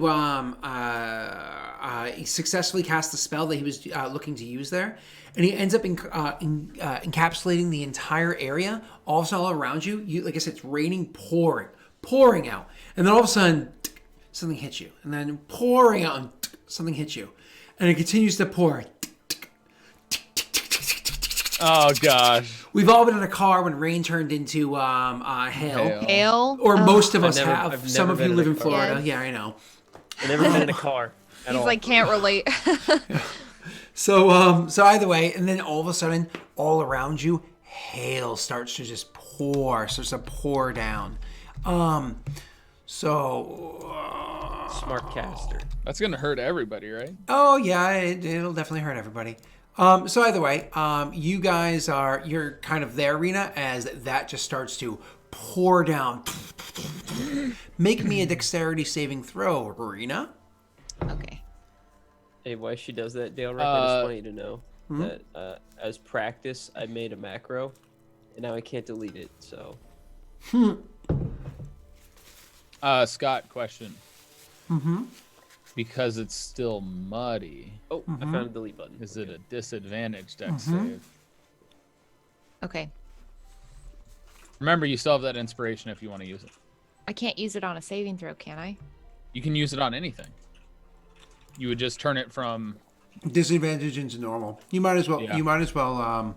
successfully cast the spell that he was looking to use there. And he ends up encapsulating the entire area, also all around you. Like I said, it's raining, pouring out. And then all of a sudden, something hits you. And then pouring out, and something hits you. And it continues to pour. Oh, gosh. We've all been in a car when rain turned into hail. Hail. Or most of us I've have. Some never of you been in live a in car. Florida. Yes. Yeah, I know. I've never been in a car at He's all. like can't relate. So either way, and then all of a sudden, all around you, hail starts to just starts to pour down. Smart caster. That's going to hurt everybody, right? Oh yeah, it'll definitely hurt everybody. So either way, you guys you're kind of there, Rena, as that just starts to pour down. Make me a dexterity saving throw, Rena. Okay. Hey, why she does that, Daelric? I just want you to know that as practice, I made a macro, and now I can't delete it. So Scott, question. Because it's still muddy, I found a delete button. is it a disadvantage dex save? Okay. Remember, you still have that inspiration if you want to use it. I can't use it on a saving throw, can I? You can use it on anything. You would just turn it from... Disadvantage into normal. You might as well. Yeah. You might as well.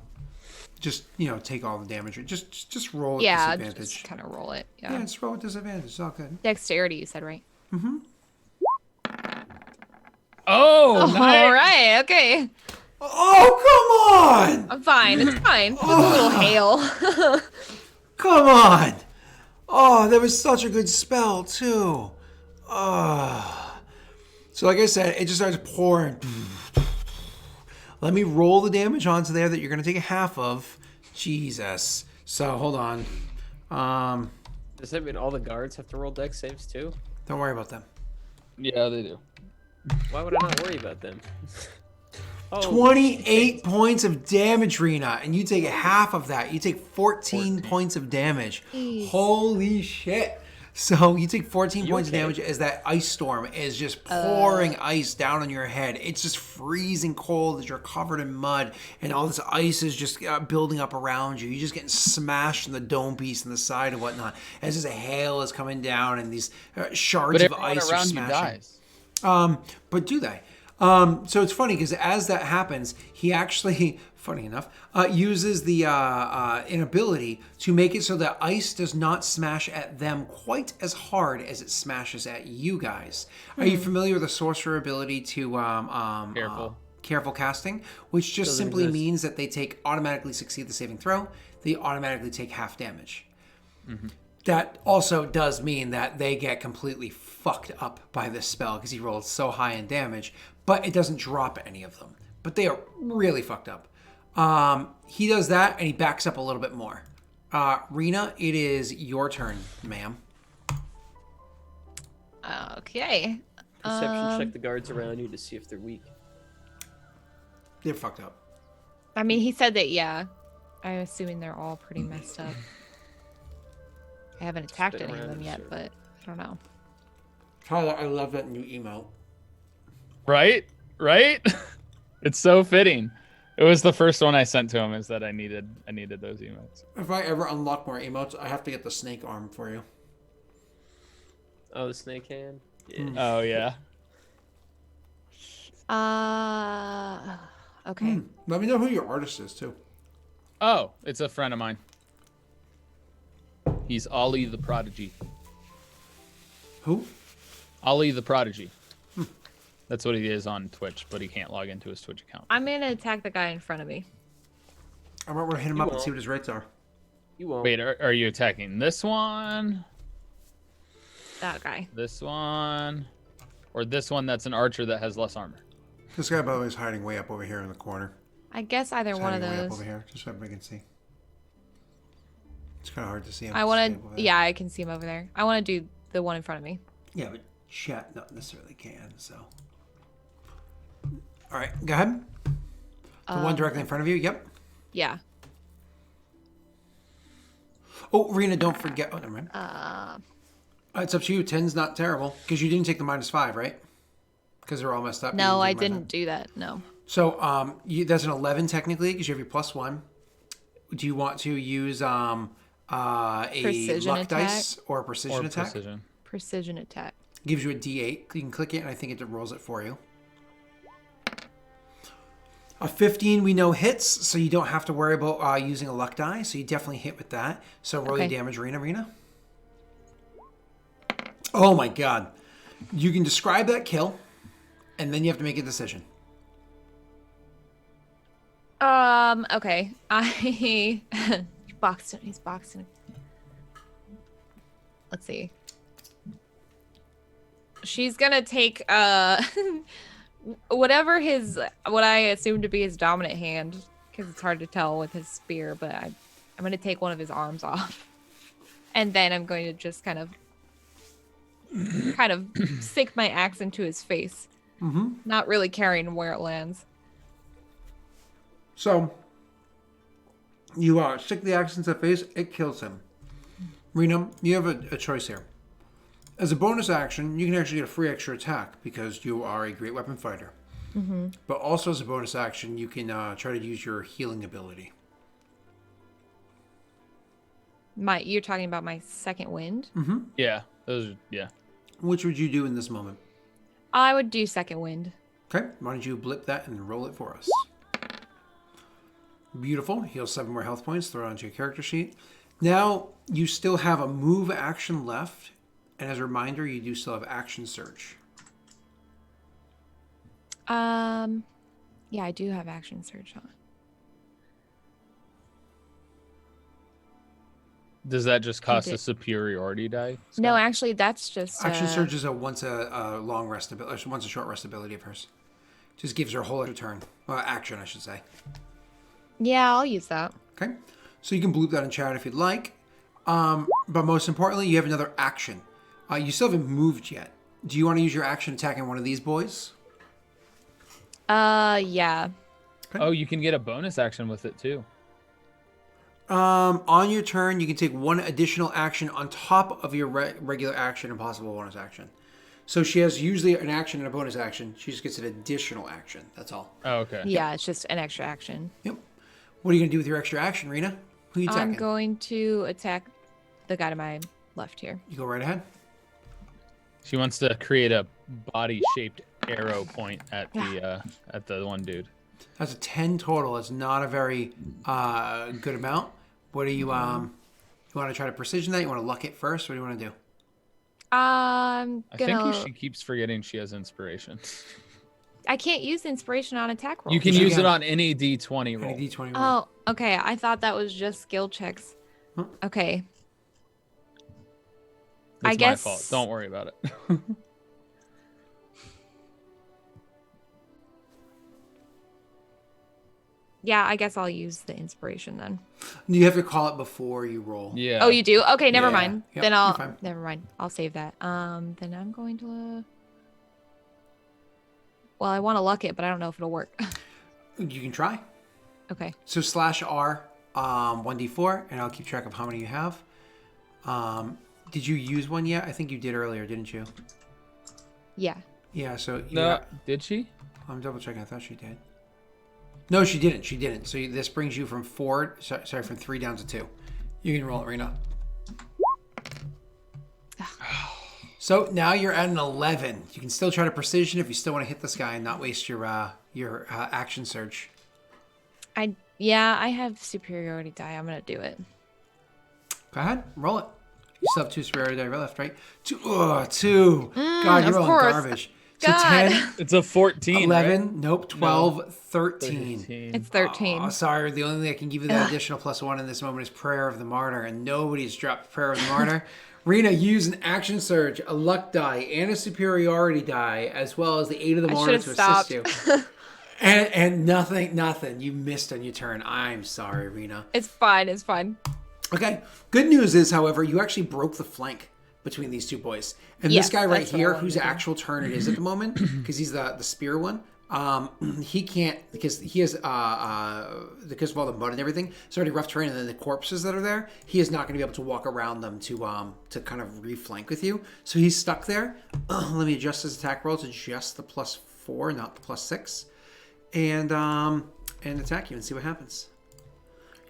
Just take all the damage. Just roll with Yeah, disadvantage. just kind of roll it. Yeah, Yeah. just roll with disadvantage. It's all good. Dexterity, you said, right? Oh, All right. Okay. Oh, come on! I'm fine. It's fine. It's a little hail. Come on! Oh, that was such a good spell, too. So like I said, it just starts pouring. Let me roll the damage onto there that you're going to take a half of. Jesus. So, hold on. Does that mean all the guards have to roll dex saves too? Don't worry about them. Yeah, they do. Why would I not worry about them? Oh, 28 points of damage, Rena, and you take half of that. You take 14 points of damage. Jeez. Holy shit. So you take 14 points okay? of damage as that ice storm is just pouring ice down on your head. It's just freezing cold as you're covered in mud, and all this ice is just building up around you. You're just getting smashed in the dome piece and the side and whatnot as this hail is coming down and these shards But of everyone ice are around you smashing. dies. But do they? So it's funny because as that happens, he actually, funny enough, uses the inability to make it so that ice does not smash at them quite as hard as it smashes at you guys. Are you familiar with the sorcerer ability to careful casting, which just Doesn't simply exist. means that they automatically succeed the saving throw. They automatically take half damage. That also does mean that they get completely fucked up by this spell because he rolled so high in damage, but it doesn't drop any of them. but they are really fucked up. He does that, and he backs up a little bit more. Rena, it is your turn, ma'am. Okay. Perception check the guards around you to see if they're weak. They're fucked up. I mean, he said that, yeah. I'm assuming they're all pretty messed up. I haven't attacked Spin any of around them and yet, shoot. but I don't know. Tyler, I love that new emote. Right? It's so fitting. It was the first one I sent to him. Is that I needed those emotes. If I ever unlock more emotes, I have to get the snake arm for you. Oh, the snake hand? Yeah. Oh yeah. Okay. Let me know who your artist is, too. Oh, it's a friend of mine. He's Ollie the Prodigy. Who? Ollie the Prodigy. That's what he is on Twitch, but he can't log into his Twitch account. I'm gonna attack the guy in front of me. I might want to hit him You up and won't. see what his rates are. You won't. Wait, are you attacking this one? That guy. This one? Or this one that's an archer that has less armor? This guy, by the way, is hiding way up over here in the corner. I guess either He's one of hiding way up those. over here, just so everybody can see. It's kind of hard to see him. I Stay want over to. there. Yeah, I can see him over there. I want to do the one in front of me. Yeah, but chat not necessarily can, so. All right, go ahead. The one directly in front of you, yep. Yeah. Oh, Rena, don't forget. Oh, never mind. It's up to you. 10's not terrible, because you didn't take the -5, right? Because they're all messed up. No, I take the didn't do that. No. So, that's an 11 technically, because you have your +1. Do you want to use a Precision luck attack? dice or a precision Or attack? precision? Precision attack. Gives you a D8. You can click it, and I think it rolls it for you. A 15 we know hits, so you don't have to worry about using a luck die. So you definitely hit with that. So roll your Okay. damage, Rena. Oh my god. You can describe that kill, and then you have to make a decision. Okay. He's boxing. Let's see. She's gonna take what I assume to be his dominant hand, because it's hard to tell with his spear, but I'm gonna take one of his arms off. And then I'm going to just kind of sink my axe into his face. Mm-hmm. Not really caring where it lands. So you stick the axe into the face, it kills him. Rena, you have a choice here. As a bonus action, you can actually get a free extra attack because you are a great weapon fighter. Mm-hmm. But also as a bonus action, you can try to use your healing ability. You're talking about my second wind? Mm-hmm. Yeah, those are, yeah. Which would you do in this moment? I would do second wind. Okay, why don't you blip that and roll it for us? Beautiful. Heal 7 more health points. Throw it onto your character sheet. Now, you still have a move action left. And as a reminder, you do still have action search. Yeah, I do have action search on. Does that just cost did. a superiority die? No, Scott? actually, that's just Action surge is once a long rest ability, once a short rest ability of hers. Just gives her a whole other turn. Action, I should say. Yeah, I'll use that. Okay, so you can bloop that in chat if you'd like. But most importantly, you have another action. You still haven't moved yet. Do you want to use your action attacking one of these boys? Yeah. Oh, you can get a bonus action with it too. On your turn, you can take one additional action on top of your regular action and possible bonus action. So she has usually an action and a bonus action. She just gets an additional action. That's all. Oh, okay. Yeah, it's just an extra action. Yep. What are you going to do with your extra action, Rena? Who are you attacking? I'm going to attack the guy to my left here. You go right ahead. She wants to create a body-shaped arrow point at the one dude. That's a 10 total. It's not a very good amount. What do you you want to try to precision that? You want to luck it first? What do you want to do? I'm I gonna. think she keeps forgetting she has inspiration. I can't use inspiration on attack rolls. You can Yes, you use can. it on any D20 roll. Any D20 roll. Oh, okay. I thought that was just skill checks. Huh? Okay. It's I guess. my fault. Don't worry about it. Yeah, I guess I'll use the inspiration then. You have to call it before you roll. Yeah. Oh, you do? Okay, never Yeah. mind. Yep, Then you're fine. never mind. I'll save that. Then I'm going to. Well, I want to luck it, but I don't know if it'll work. You can try. Okay. So /R 1d4, and I'll keep track of how many you have. Did you use one yet? I think you did earlier, didn't you? Yeah. Yeah. So No, did she? I'm double checking. I thought she did. No, she didn't. She didn't. So this brings you from from 3 down to 2. You can roll it, Rena. So now you're at an 11. You can still try to precision if you still want to hit this guy and not waste your action surge. I have superiority die. I'm gonna do it. Go ahead, roll it. You still have 2 superiority die left, right? 2. God, you're of rolling course. garbage. So God. 10, It's a 14. 11, right? nope, 12, No. 13. It's 13. Oh, sorry. The only thing I can give you that additional +1 in this moment is Prayer of the Martyr, and nobody's dropped Prayer of the Martyr. Rena, use an action surge, a luck die, and a superiority die, as well as the Aid of the Martyr to assist you. And nothing. You missed on your turn. I'm sorry, Rena. It's fine. It's fine. Okay. Good news is, however, you actually broke the flank between these 2 boys. And Yes, this guy right that's what I here, wanted whose to do. actual turn it is at the moment, because he's the spear one, he can't, because he has, because of all the mud and everything, it's already rough terrain, and then the corpses that are there, he is not going to be able to walk around them to kind of reflank with you. So he's stuck there. Let me adjust his attack roll to just the +4, not the +6. And attack you and see what happens.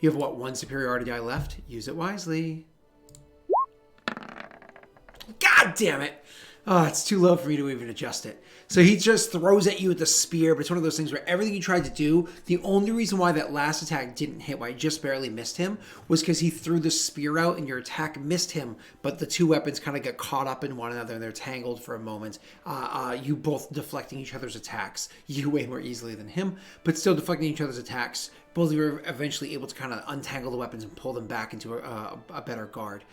You have, 1 superiority die left? Use it wisely. God damn it! Oh, it's too low for me to even adjust it. So he just throws at you with the spear, but it's one of those things where everything you tried to do, the only reason why that last attack didn't hit, why it just barely missed him, was because he threw the spear out and your attack missed him, but the 2 weapons kind of get caught up in one another and they're tangled for a moment. You both deflecting each other's attacks. You way more easily than him, but still deflecting each other's attacks. Both of you are eventually able to kind of untangle the weapons and pull them back into a better guard.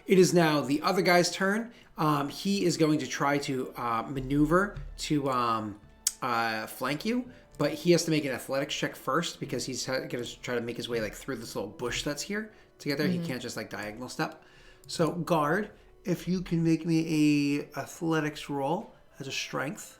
It is now the other guy's turn. He is going to try to maneuver to flank you, but he has to make an athletics check first because he's going to try to make his way through this little bush that's here to get there. He can't just diagonal step. So guard, if you can make me a athletics roll as a strength.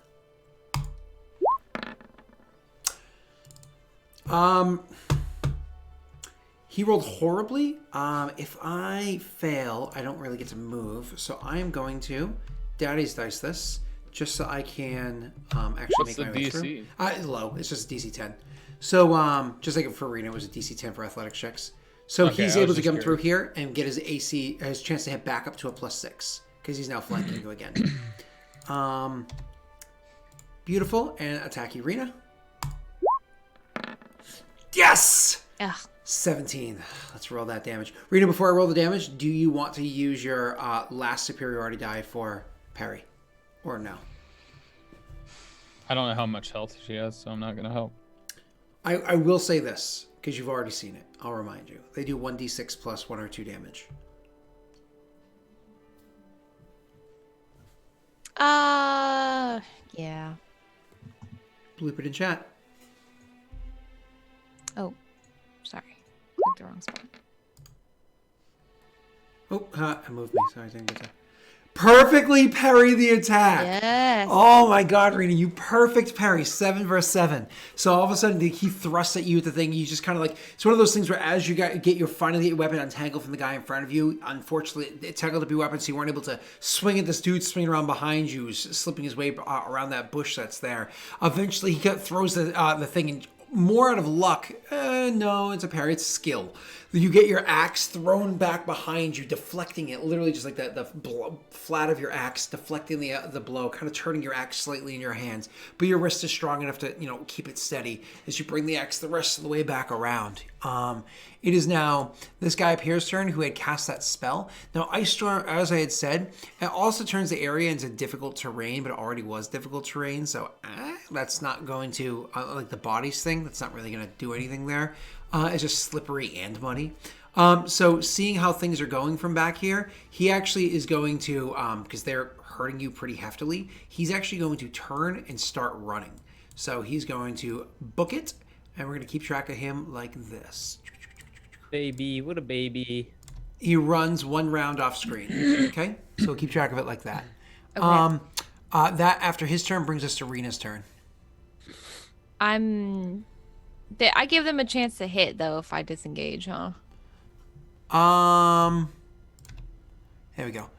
He rolled horribly. If I fail, I don't really get to move. So I am going to Daddy's Dice this just so I can actually What's make my the way DC? through. Low. It's just a DC 10. So just like for Arena, it was a DC 10 for athletics checks. So Okay, he's I was able to just come through curious. here and get his AC, his chance to hit back up to a +6 because he's now flanking you again. Beautiful. And attack you, Rena. Yes! Ugh. 17. Let's roll that damage. Rena, before I roll the damage, do you want to use your last superiority die for parry? Or no? I don't know how much health she has, so I'm not going to help. I will say this, because you've already seen it. I'll remind you. They do 1d6 plus 1 or 2 damage. Yeah. Bloop it in chat. Oh, sorry. Clicked the wrong spot. Oh, I moved me. Sorry, I didn't get to... Perfectly parry the attack. Yes. Oh my God, Rena, you perfect parry, 7 versus 7. So all of a sudden he thrusts at you with the thing. You just kind of it's one of those things where as you finally get your weapon untangled from the guy in front of you, unfortunately it tangled up your weapon, so you weren't able to swing at this dude swinging around behind you, slipping his way around that bush that's there. Eventually he throws the thing in. More out of luck. No, it's a parry. It's skill. You get your axe thrown back behind you, deflecting it, literally just like the flat of your axe, deflecting the blow, kind of turning your axe slightly in your hands. But your wrist is strong enough to, keep it steady as you bring the axe the rest of the way back around. It is now this guy up here's turn who had cast that spell. Now, Ice Storm, as I had said, it also turns the area into difficult terrain, but it already was difficult terrain, so that's not going to, like the bodies thing, that's not really going to do anything there. It's just slippery and muddy. So seeing how things are going from back here, he actually is going to, because they're hurting you pretty heftily, he's actually going to turn and start running. So he's going to book it. And we're going to keep track of him like this. Baby, what a baby. He runs 1 round off screen. Okay? So we'll keep track of it like that. Okay. That, after his turn, brings us to Rena's turn. I give them a chance to hit, though, if I disengage, huh? There we go.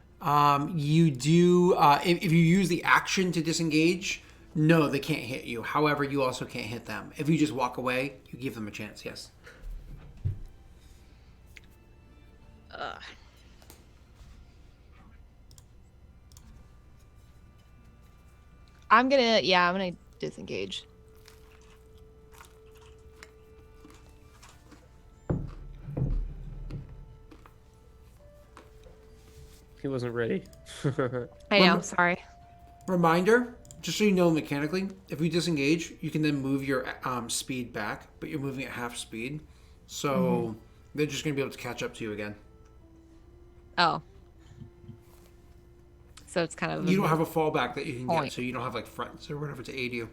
You do, if you use the action to disengage, no, they can't hit you. However, you also can't hit them. If you just walk away, you give them a chance, yes. I'm gonna disengage. He wasn't ready. I know, sorry. Reminder, just so you know mechanically, if you disengage, you can then move your speed back, but you're moving at half speed. So they're just going to be able to catch up to you again. Oh. So it's kind of... You don't have a fallback that you can point. get, so you don't have like fronts or whatever to aid you.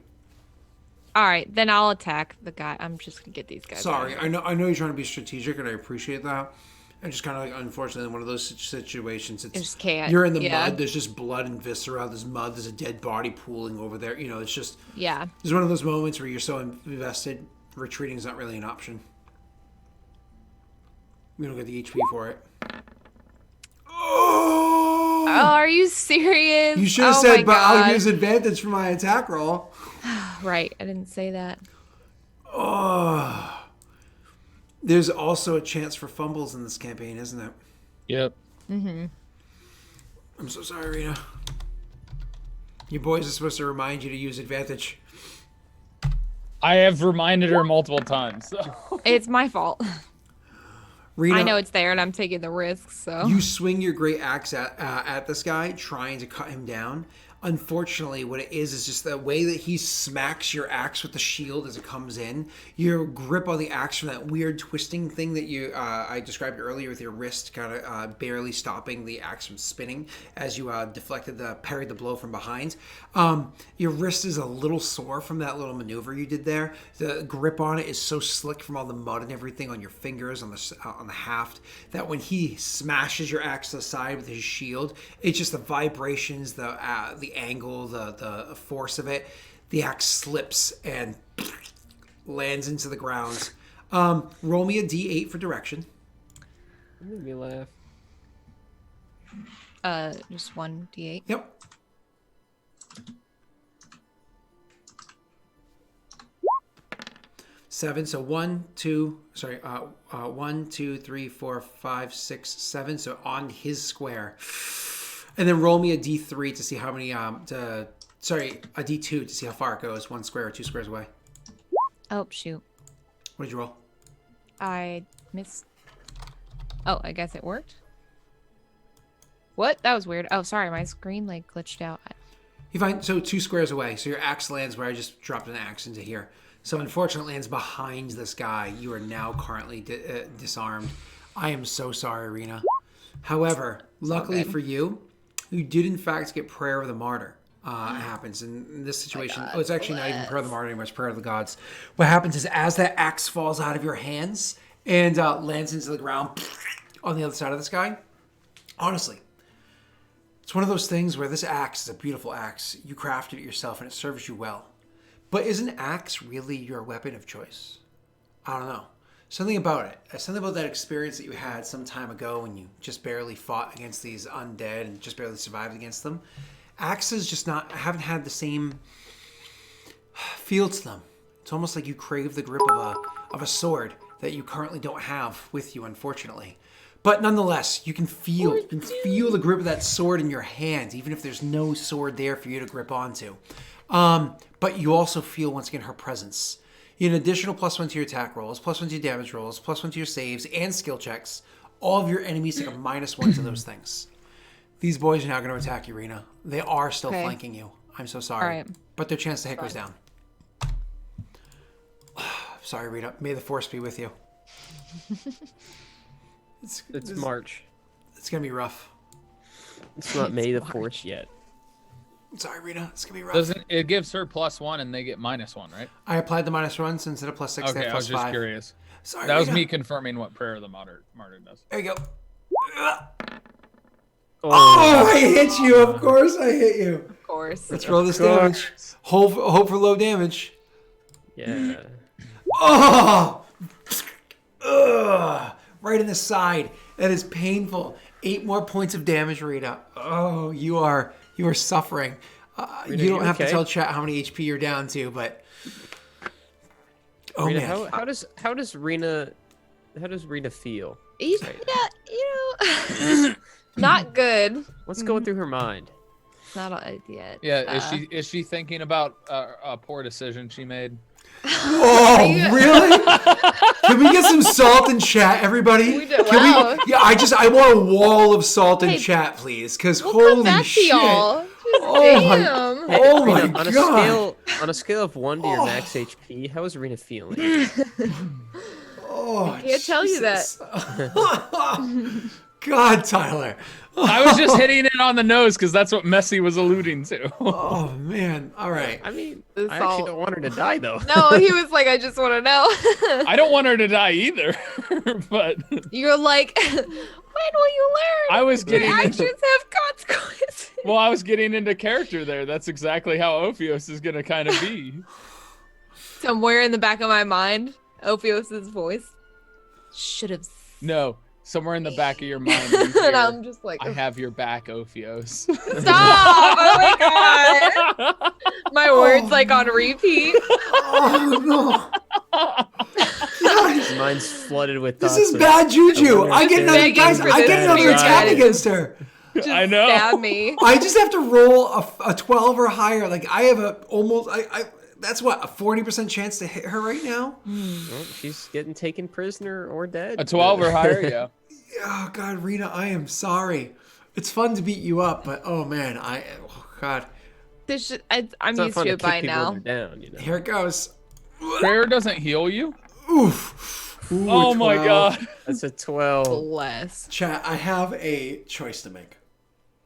All right, then I'll attack the guy. I'm just going to get these guys. Sorry, out. I know you're trying to be strategic, and I appreciate that. And just kind of like, unfortunately, in one of those situations, I just can't. You're in the mud. There's just blood and viscera. There's mud. There's a dead body pooling over there. You know, it's just... Yeah. There's one of those moments where you're so invested, retreating is not really an option. We don't get the HP for it. Oh! Are you serious? You should have said, but I'll use advantage for my attack roll. Right, I didn't say that. Oh... There's also a chance for fumbles in this campaign, isn't it? Yep. Mm-hmm. I'm so sorry, Rita. Your boys are supposed to remind you to use advantage. I have reminded her multiple times. So. It's my fault. Rita, I know it's there, and I'm taking the risk, so... You swing your great axe at this guy, trying to cut him down. Unfortunately, what it is just the way that he smacks your axe with the shield as it comes in. Your grip on the axe from that weird twisting thing that I described earlier with your wrist kind of barely stopping the axe from spinning as you parried the blow from behind. Your wrist is a little sore from that little maneuver you did there. The grip on it is so slick from all the mud and everything on your fingers on the haft that when he smashes your axe to the side with his shield, it's just the vibrations, the angle, the force of it. The axe slips and lands into the ground. Roll me a d8 for direction. Made me laugh. Just 1d8. Yep. Seven. So 1, 2, 3, 4, 5, 6, 7. So on his square. And then roll me a d3 to see how many, a d2 to see how far it goes. 1 square or 2 squares away. Oh, shoot. What did you roll? I missed. Oh, I guess it worked. What? That was weird. Oh, sorry. My screen, glitched out. You find, so 2 squares away. So your axe lands where I just dropped an axe into here. So unfortunately, it lands behind this guy. You are now currently disarmed. I am so sorry, Rena. However, luckily for you, you did in fact get Prayer of the Martyr. It happens in this situation. It's actually not even Prayer of the Martyr anymore. It's Prayer of the Gods. What happens is as that axe falls out of your hands and lands into the ground on the other side of this guy, honestly, it's one of those things where this axe is a beautiful axe. You crafted it yourself and it serves you well. But is an axe really your weapon of choice? I don't know. Something about it. Something about that experience that you had some time ago when you just barely fought against these undead and just barely survived against them. Axes haven't had the same feel to them. It's almost like you crave the grip of a sword that you currently don't have with you, unfortunately. But nonetheless, you can feel the grip of that sword in your hands, even if there's no sword there for you to grip onto. But you also feel, once again, her presence. You get an additional +1 to your attack rolls, +1 to your damage rolls, +1 to your saves and skill checks. All of your enemies take a -1 to those things. These boys are now going to attack you, Rena. They are still flanking you. I'm so sorry. All right. But their chance to hit goes down. Sorry, Rena. May the force be with you. It's March. It's going to be rough. It's not May the 4th yet. Sorry, Rena. It's gonna be rough. Doesn't it gives her +1 and they get -1, right? I applied the -1, so instead of +6, they Okay, have I was just +5. curious. Sorry, That was Rena. me confirming what Prayer of the Martyr does. There you go. Oh, Oh, I hit you. Of course, I hit you. Of course. Let's roll this damage. Hope for low damage. yeah. Oh! Ugh! Right in the side. That is painful. 8 more points of damage, Rita. Oh, you are suffering. Rita, You don't you have to okay? tell chat how many HP you're down to, but oh Rena, man. how does Rena feel? Not good. What's going through her mind? Not a yet. Yeah, is she thinking about a poor decision she made? Oh, really? Can we get some salt in chat, everybody? We do. Can Wow. we? Yeah, I want a wall of salt in Hey, chat, please, because We'll come holy back shit! to y'all. Just Oh my- damn. Oh my Rena, god! on a scale of 1 to your max HP, how is Rena feeling? Oh, I can't tell you that. Jesus. God, Tyler. I was just hitting it on the nose because that's what Messi was alluding to. Oh man. All right. I mean, The I actually salt. don't want her to die though. No, he was like, I just want to know. I don't want her to die either, but You're like, when will you learn? I was getting Actions into, have consequences. well, I was getting into character there. That's exactly how Ophios is gonna kind of be. Somewhere in the back of my mind, Ophios' voice should have. No, somewhere in the back of your mind, you And hear, I'm just like, I have your back, Ophios. stop! Oh my god! My words like on repeat. Oh no. Guys, Mine's flooded with this thoughts is of- bad juju. Just I get another begging guys. for I this get to another be attack right. against her. Just I know. stab me. I just have to roll a 12 or higher. Like I have a almost. That's what a 40% chance to hit her right now. Well, she's getting taken prisoner or dead. A 12 or higher, yeah. Oh God, Rena, I am sorry. It's fun to beat you up, but oh man, oh God. I'm It's not used fun to to it kick by people now. when they're down, you know. Here it goes. Prayer doesn't heal you. Oof. Ooh, Oh my 12. god. That's a 12. Bless. Chat, I have a choice to make.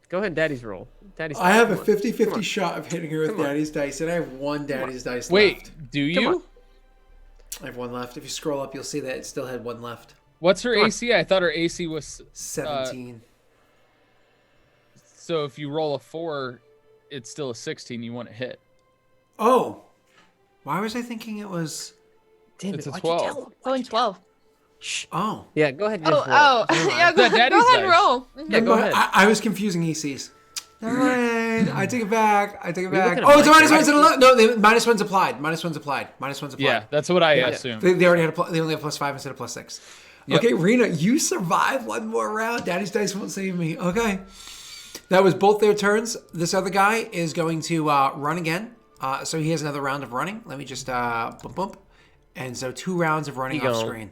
Go ahead, Daddy's roll. Daddy's. I have a come on. 50-50 shot of hitting her with Come on. Daddy's dice, and I have one Daddy's dice Wait, left. do Come on. you? I have one left. If you scroll up, you'll see that it still had one left. What's her Come on. AC? I thought her AC was 17. so if you roll a 4, it's still a 16. You want to hit. Oh. Why was I thinking it was... Damn It's it, a why'd you 12. tell him? It's only 12. Oh. Yeah, go ahead. Oh, just roll. oh. Never mind. Yeah, go, That go Daddy's ahead and dice. roll. Yeah, go ahead. I was confusing ECs. Never mind. I take it back. I take it Are you back. looking at Oh, it's a Mike? minus 1 and 11. No, minus 1's applied. Minus 1's applied. Minus 1's applied. Yeah, that's what I assumed. They already had they only have +5 instead of +6. Yep. Okay, Rena, you survived one more round. Daddy's dice won't save me. Okay. That was both their turns. This other guy is going to run again. So he has another round of running. Let me just bump bump. And so 2 rounds of running You off go. screen.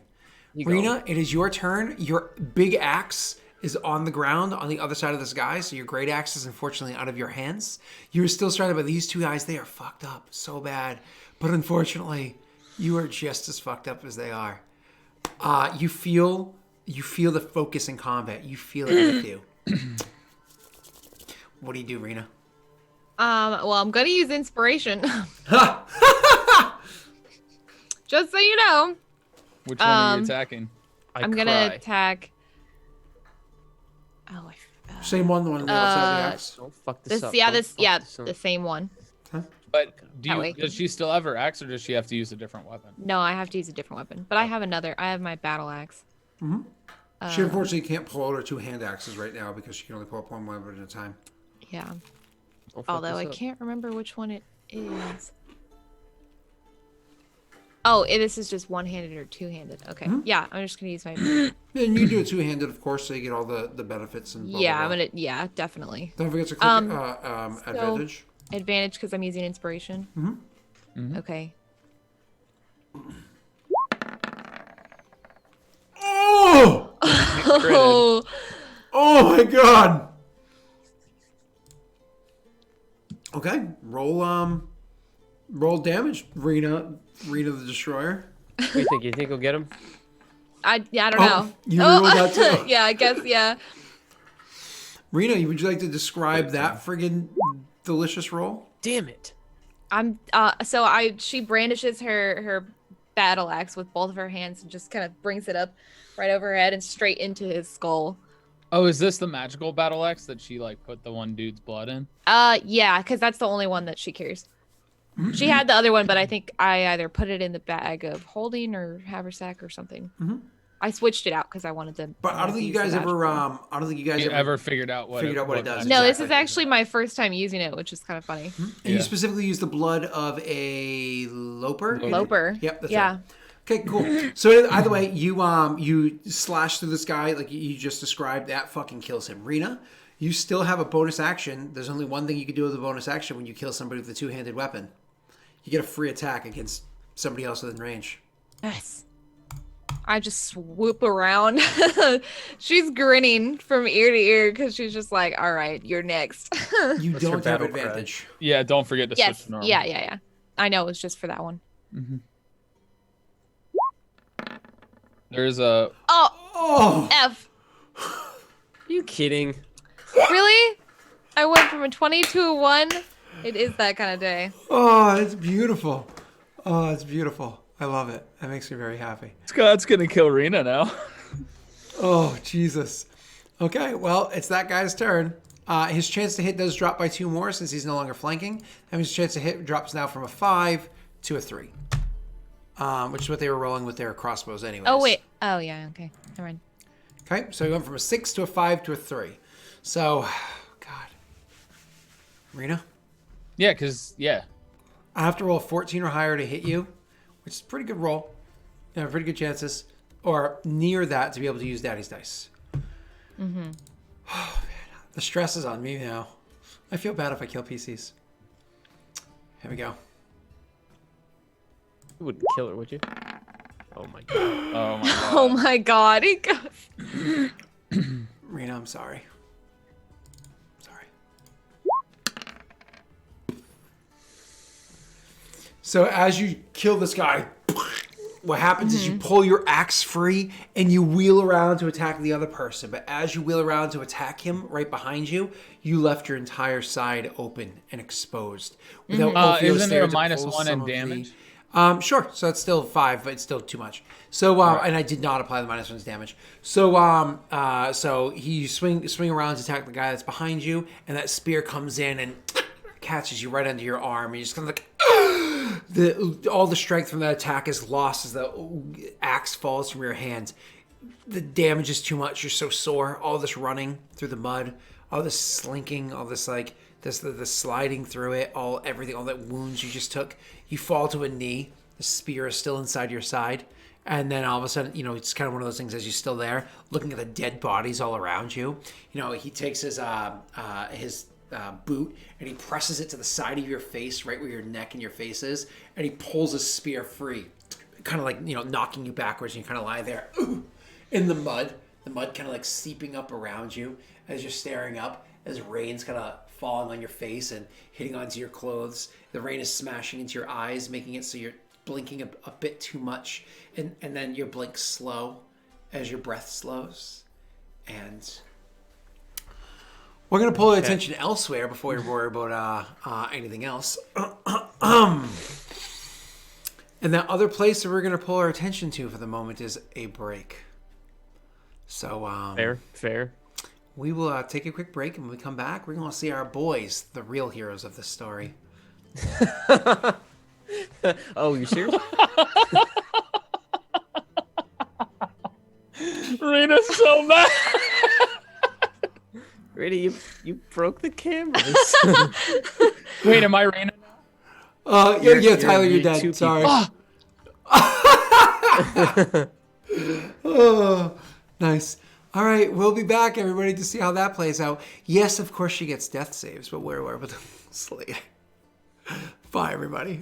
You go. Rena, it is your turn. Your big axe is on the ground on the other side of this guy. So your great axe is unfortunately out of your hands. You're still surrounded by these 2 guys. They are fucked up so bad. But unfortunately, you are just as fucked up as they are. You feel the focus in combat. You feel it with you. What do you do, Rena? Well, I'm gonna use inspiration. Ha! Just so you know, Which one are you attacking? I'm gonna attack. Oh, Same one, the one on the other side of the axe. Don't fuck this this up. yeah, Don't this fuck yeah, this up. the same one. But That way. does she still have her axe, or does she have to use a different weapon? No, I have to use a different weapon, but I have another. I have my battle axe. She unfortunately can't pull out her 2 hand axes right now because she can only pull up one weapon at a time. Yeah. Don't fuck Although this I up. can't remember which one it is. Oh, this is just one-handed or two-handed. Okay. Yeah, I'm just gonna use my. And you do it 2-handed, of course, so you get all the benefits and blah, Yeah, blah, I'm blah. gonna. Yeah, definitely. Don't forget to click so- advantage. Advantage because I'm using inspiration. Okay. Oh! Oh, Oh my god! Okay, roll damage, Rena the Destroyer. What do you think? You think we'll get him? I don't Oh, know. you rolled that too. Yeah, I guess. Yeah. Rena, would you like to describe that friggin' delicious roll. Damn it. She brandishes her battle axe with both of her hands and just kind of brings it up right over her head and straight into his skull. Oh, is this the magical battle axe that she like put the one dude's blood in? Yeah, because that's the only one that she carries. She had the other one, but I think I either put it in the bag of holding or haversack or something. I switched it out because I wanted to. But I don't think you guys ever. I don't think you guys ever figured out what it does. No, this is actually my first time using it, which is kind of funny. And you specifically use the blood of a loper. Loper. Yep. That's right. Okay, cool. So either way, you slash through this guy like you just described. That fucking kills him. Rena, you still have a bonus action. There's only one thing you can do with a bonus action when you kill somebody with a two-handed weapon. You get a free attack against somebody else within range. Yes. I just swoop around. She's grinning from ear to ear because she's just like, all right, you're next. You don't have advantage. Yeah, don't forget to switch to normal. Yeah. I know, it was just for that one. There's a... Oh! F. Are you kidding? Really? I went from a 20 to a 1? It is that kind of day. Oh, it's beautiful. Oh, it's beautiful. I love it. That makes me very happy. Scott's gonna kill Rena now. Oh, Jesus. Okay, well, it's that guy's turn. His chance to hit does drop by 2 more since he's no longer flanking. And his chance to hit drops now from a 5 to a 3. Which is what they were rolling with their crossbows anyways. Oh, wait. Oh, yeah, okay. Never mind. Okay, so he went from a 6 to a 5 to a 3. So, God. Rena? Yeah, because, yeah. I have to roll a 14 or higher to hit you, which is a pretty good roll. You have pretty good chances. Or near that to be able to use Daddy's dice. Oh, man. The stress is on me now. I feel bad if I kill PCs. Here we go. You wouldn't kill her, would you? Oh my god. Oh my god. Oh my god. He goes... Rena, I'm sorry. Sorry. So as you kill this guy, what happens is you pull your axe free and you wheel around to attack the other person. But as you wheel around to attack him right behind you, you left your entire side open and exposed. Without isn't there a -1 in damage? Sure. So it's still 5, but it's still too much. So, and I did not apply the -1's damage. So, so you swing around to attack the guy that's behind you, and that spear comes in and catches you right under your arm, and you just kind of like, all the strength from that attack is lost as the axe falls from your hand. The damage is too much. You're so sore. All this running through the mud, all this slinking, all this like the sliding through it, everything, all that wounds you just took. You fall to a knee. The spear is still inside your side. And then all of a sudden, it's kind of one of those things as you're still there, looking at the dead bodies all around you. He takes his boot and he presses it to the side of your face, right where your neck and your face is, and he pulls his spear free, kind of like, knocking you backwards, and you kind of lie there in the mud kind of like seeping up around you as you're staring up, as rain's kind of falling on your face and hitting onto your clothes. The rain is smashing into your eyes, making it so you're blinking a bit too much, and then you blink slow as your breath slows. And we're going to pull attention elsewhere before we worry about anything else. And that other place that we're going to pull our attention to for the moment is a break. So Fair. We will take a quick break, and when we come back, we're going to see our boys, the real heroes of this story. Oh, you serious? Rena's so mad. Rena, you broke the cameras. Wait, am I Rena? Yeah, Tyler, you're dead. Sorry. Oh, nice. All right, we'll be back, everybody, to see how that plays out. Yes, of course, she gets death saves, but we're able to slay. Bye, everybody.